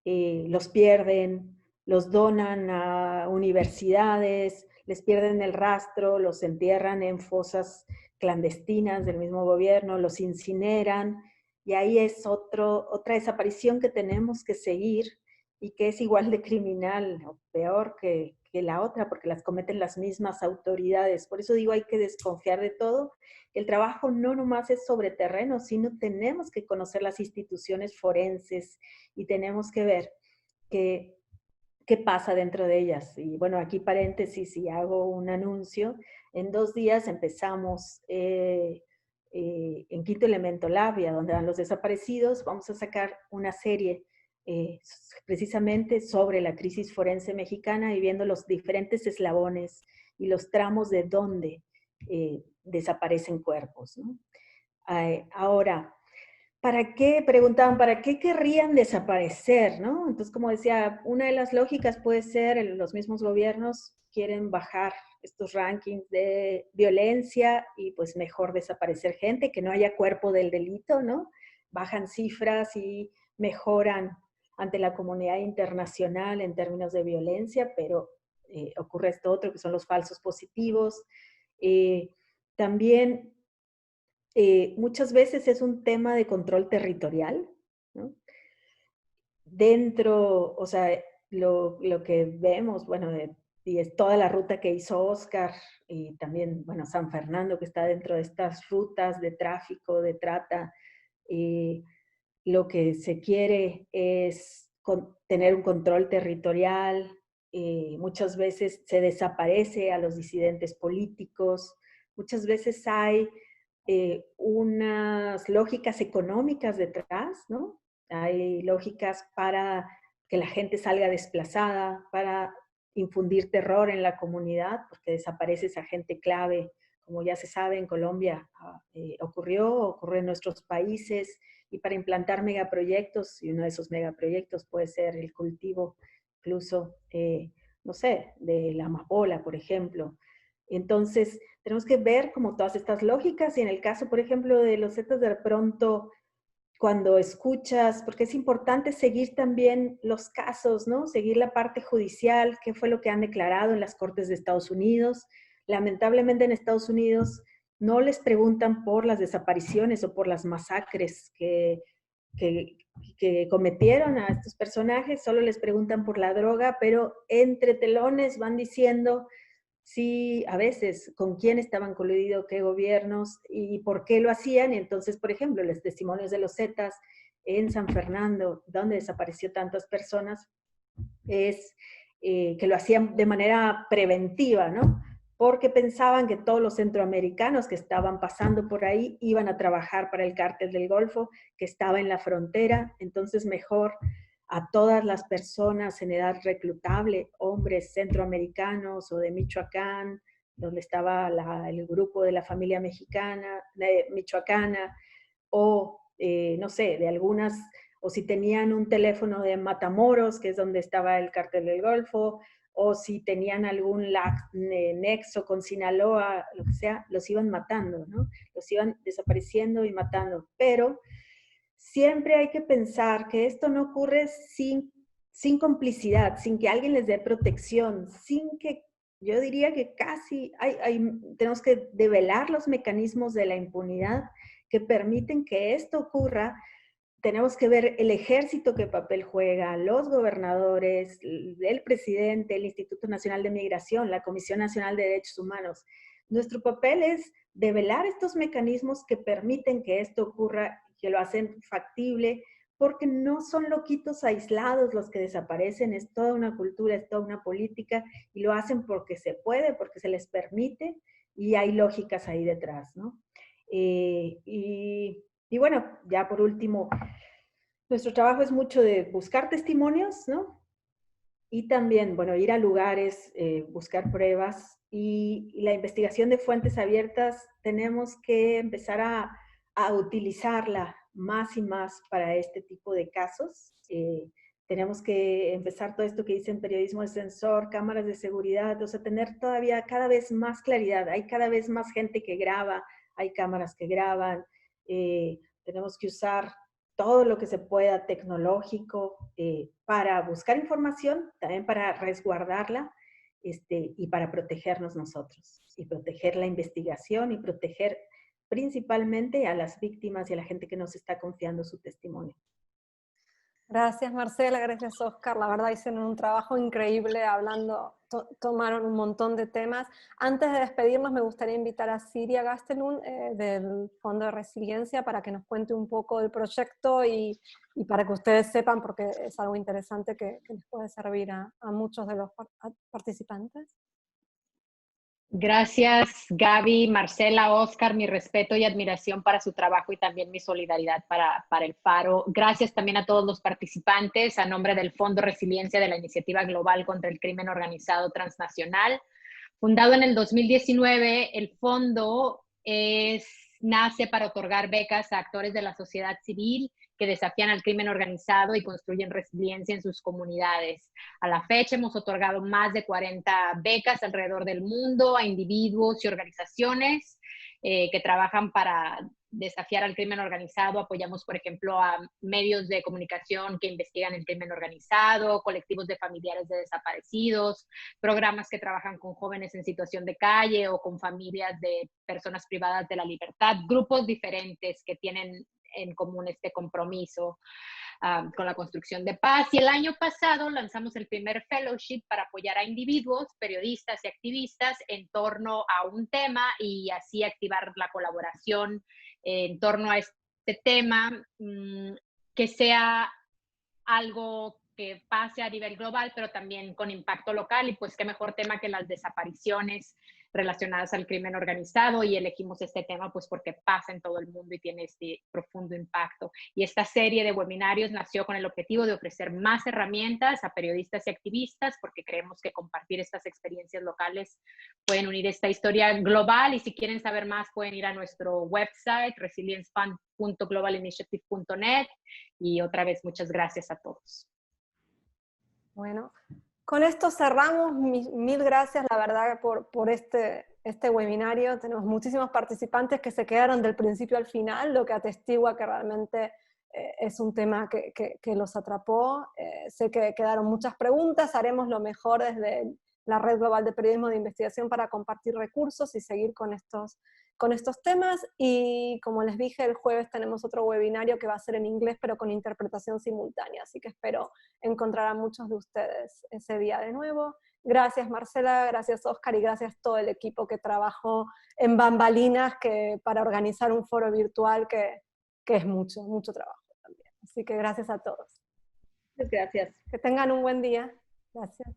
los pierden, los donan a universidades, les pierden el rastro, los entierran en fosas clandestinas del mismo gobierno, los incineran, y ahí es otra desaparición que tenemos que seguir y que es igual de criminal o peor que la otra, porque las cometen las mismas autoridades. Por eso digo, hay que desconfiar de todo. El trabajo no nomás es sobre terreno, sino tenemos que conocer las instituciones forenses y tenemos que ver qué pasa dentro de ellas. Y bueno, aquí paréntesis y hago un anuncio. En 2 días empezamos en Quinto Elemento Labia, donde van los desaparecidos. Vamos a sacar una serie precisamente sobre la crisis forense mexicana y viendo los diferentes eslabones y los tramos de donde desaparecen cuerpos, ¿no? Ahora, preguntaban, ¿para qué querrían desaparecer, no? Entonces, como decía, una de las lógicas puede ser, los mismos gobiernos quieren bajar estos rankings de violencia y pues mejor desaparecer gente, que no haya cuerpo del delito, ¿no? Bajan cifras y mejoran ante la comunidad internacional en términos de violencia, pero ocurre esto otro, que son los falsos positivos. También muchas veces es un tema de control territorial, ¿no? Dentro, o sea, lo que vemos, bueno, y es toda la ruta que hizo Oscar, y también, bueno, San Fernando, que está dentro de estas rutas de tráfico, de trata, lo que se quiere es tener un control territorial, muchas veces se desaparece a los disidentes políticos, muchas veces hay unas lógicas económicas detrás, ¿no? Hay lógicas para que la gente salga desplazada, para infundir terror en la comunidad, porque desaparece esa gente clave, como ya se sabe en Colombia ocurrió en nuestros países, y para implantar megaproyectos, y uno de esos megaproyectos puede ser el cultivo incluso, no sé, de la amapola, por ejemplo. Entonces, tenemos que ver como todas estas lógicas, y en el caso, por ejemplo, de los Zetas, de pronto, cuando escuchas, porque es importante seguir también los casos, ¿no? Seguir la parte judicial, qué fue lo que han declarado en las cortes de Estados Unidos. Lamentablemente en Estados Unidos no les preguntan por las desapariciones o por las masacres que cometieron a estos personajes, solo les preguntan por la droga, pero entre telones van diciendo sí, a veces, con quién estaban coludidos, qué gobiernos y por qué lo hacían. Y entonces, por ejemplo, los testimonios de los Zetas en San Fernando, donde desapareció tantas personas, es que lo hacían de manera preventiva, ¿no? Porque pensaban que todos los centroamericanos que estaban pasando por ahí iban a trabajar para el cártel del Golfo, que estaba en la frontera, entonces mejor a todas las personas en edad reclutable, hombres centroamericanos o de Michoacán, donde estaba el grupo de la familia mexicana, michoacana, o no sé, de algunas, o si tenían un teléfono de Matamoros, que es donde estaba el cártel del Golfo, o si tenían algún nexo con Sinaloa, lo que sea, los iban matando, ¿no? Los iban desapareciendo y matando, pero siempre hay que pensar que esto no ocurre sin complicidad, sin que alguien les dé protección, sin que, yo diría que casi tenemos que develar los mecanismos de la impunidad que permiten que esto ocurra. Tenemos que ver el ejército qué papel juega, los gobernadores, el presidente, el Instituto Nacional de Migración, la Comisión Nacional de Derechos Humanos. Nuestro papel es develar estos mecanismos que permiten que esto ocurra, que lo hacen factible, porque no son loquitos aislados los que desaparecen, es toda una cultura, es toda una política, y lo hacen porque se puede, porque se les permite, y hay lógicas ahí detrás, ¿no? Y bueno, ya por último, nuestro trabajo es mucho de buscar testimonios, ¿no? Y también, bueno, ir a lugares, buscar pruebas, y la investigación de fuentes abiertas tenemos que empezar a utilizarla más y más para este tipo de casos. Tenemos que empezar todo esto que dicen periodismo de sensor, cámaras de seguridad, o sea, tener todavía cada vez más claridad. Hay cada vez más gente que graba, hay cámaras que graban, tenemos que usar todo lo que se pueda tecnológico para buscar información, también para resguardarla y para protegernos nosotros, y proteger la investigación y proteger principalmente a las víctimas y a la gente que nos está confiando su testimonio. Gracias Marcela, gracias Oscar, la verdad hicieron un trabajo increíble hablando, tomaron un montón de temas. Antes de despedirnos me gustaría invitar a Siria Gastelum del Fondo de Resiliencia para que nos cuente un poco del proyecto y para que ustedes sepan, porque es algo interesante que les puede servir a muchos de los participantes. Gracias Gaby, Marcela, Oscar, mi respeto y admiración para su trabajo y también mi solidaridad para el Faro. Gracias también a todos los participantes a nombre del Fondo Resiliencia de la Iniciativa Global contra el Crimen Organizado Transnacional Fundado en el 2019, el fondo nace para otorgar becas a actores de la sociedad civil que desafían al crimen organizado y construyen resiliencia en sus comunidades. A la fecha hemos otorgado más de 40 becas alrededor del mundo a individuos y organizaciones que trabajan para desafiar al crimen organizado. Apoyamos, por ejemplo, a medios de comunicación que investigan el crimen organizado, colectivos de familiares de desaparecidos, programas que trabajan con jóvenes en situación de calle o con familias de personas privadas de la libertad, grupos diferentes que tienen en común este compromiso con la construcción de paz. Y el año pasado lanzamos el primer fellowship para apoyar a individuos, periodistas y activistas en torno a un tema y así activar la colaboración en torno a este tema, que sea algo que pase a nivel global, pero también con impacto local, y pues qué mejor tema que las desapariciones relacionadas al crimen organizado, y elegimos este tema pues porque pasa en todo el mundo y tiene este profundo impacto. Y esta serie de webinarios nació con el objetivo de ofrecer más herramientas a periodistas y activistas, porque creemos que compartir estas experiencias locales pueden unir esta historia global, y si quieren saber más pueden ir a nuestro website resilience.globalinitiative.net. Y otra vez muchas gracias a todos. Bueno, con esto cerramos. Mil gracias, la verdad, por este webinario. Tenemos muchísimos participantes que se quedaron del principio al final, lo que atestigua que realmente es un tema que los atrapó. Sé que quedaron muchas preguntas. Haremos lo mejor desde la Red Global de Periodismo de Investigación para compartir recursos y seguir con estos temas. Y como les dije, el jueves tenemos otro webinario que va a ser en inglés, pero con interpretación simultánea, así que espero encontrar a muchos de ustedes ese día de nuevo. Gracias Marcela, gracias Oscar y gracias todo el equipo que trabajó en bambalinas para organizar un foro virtual que es mucho trabajo también. Así que gracias a todos. Muchas gracias. Que tengan un buen día. Gracias.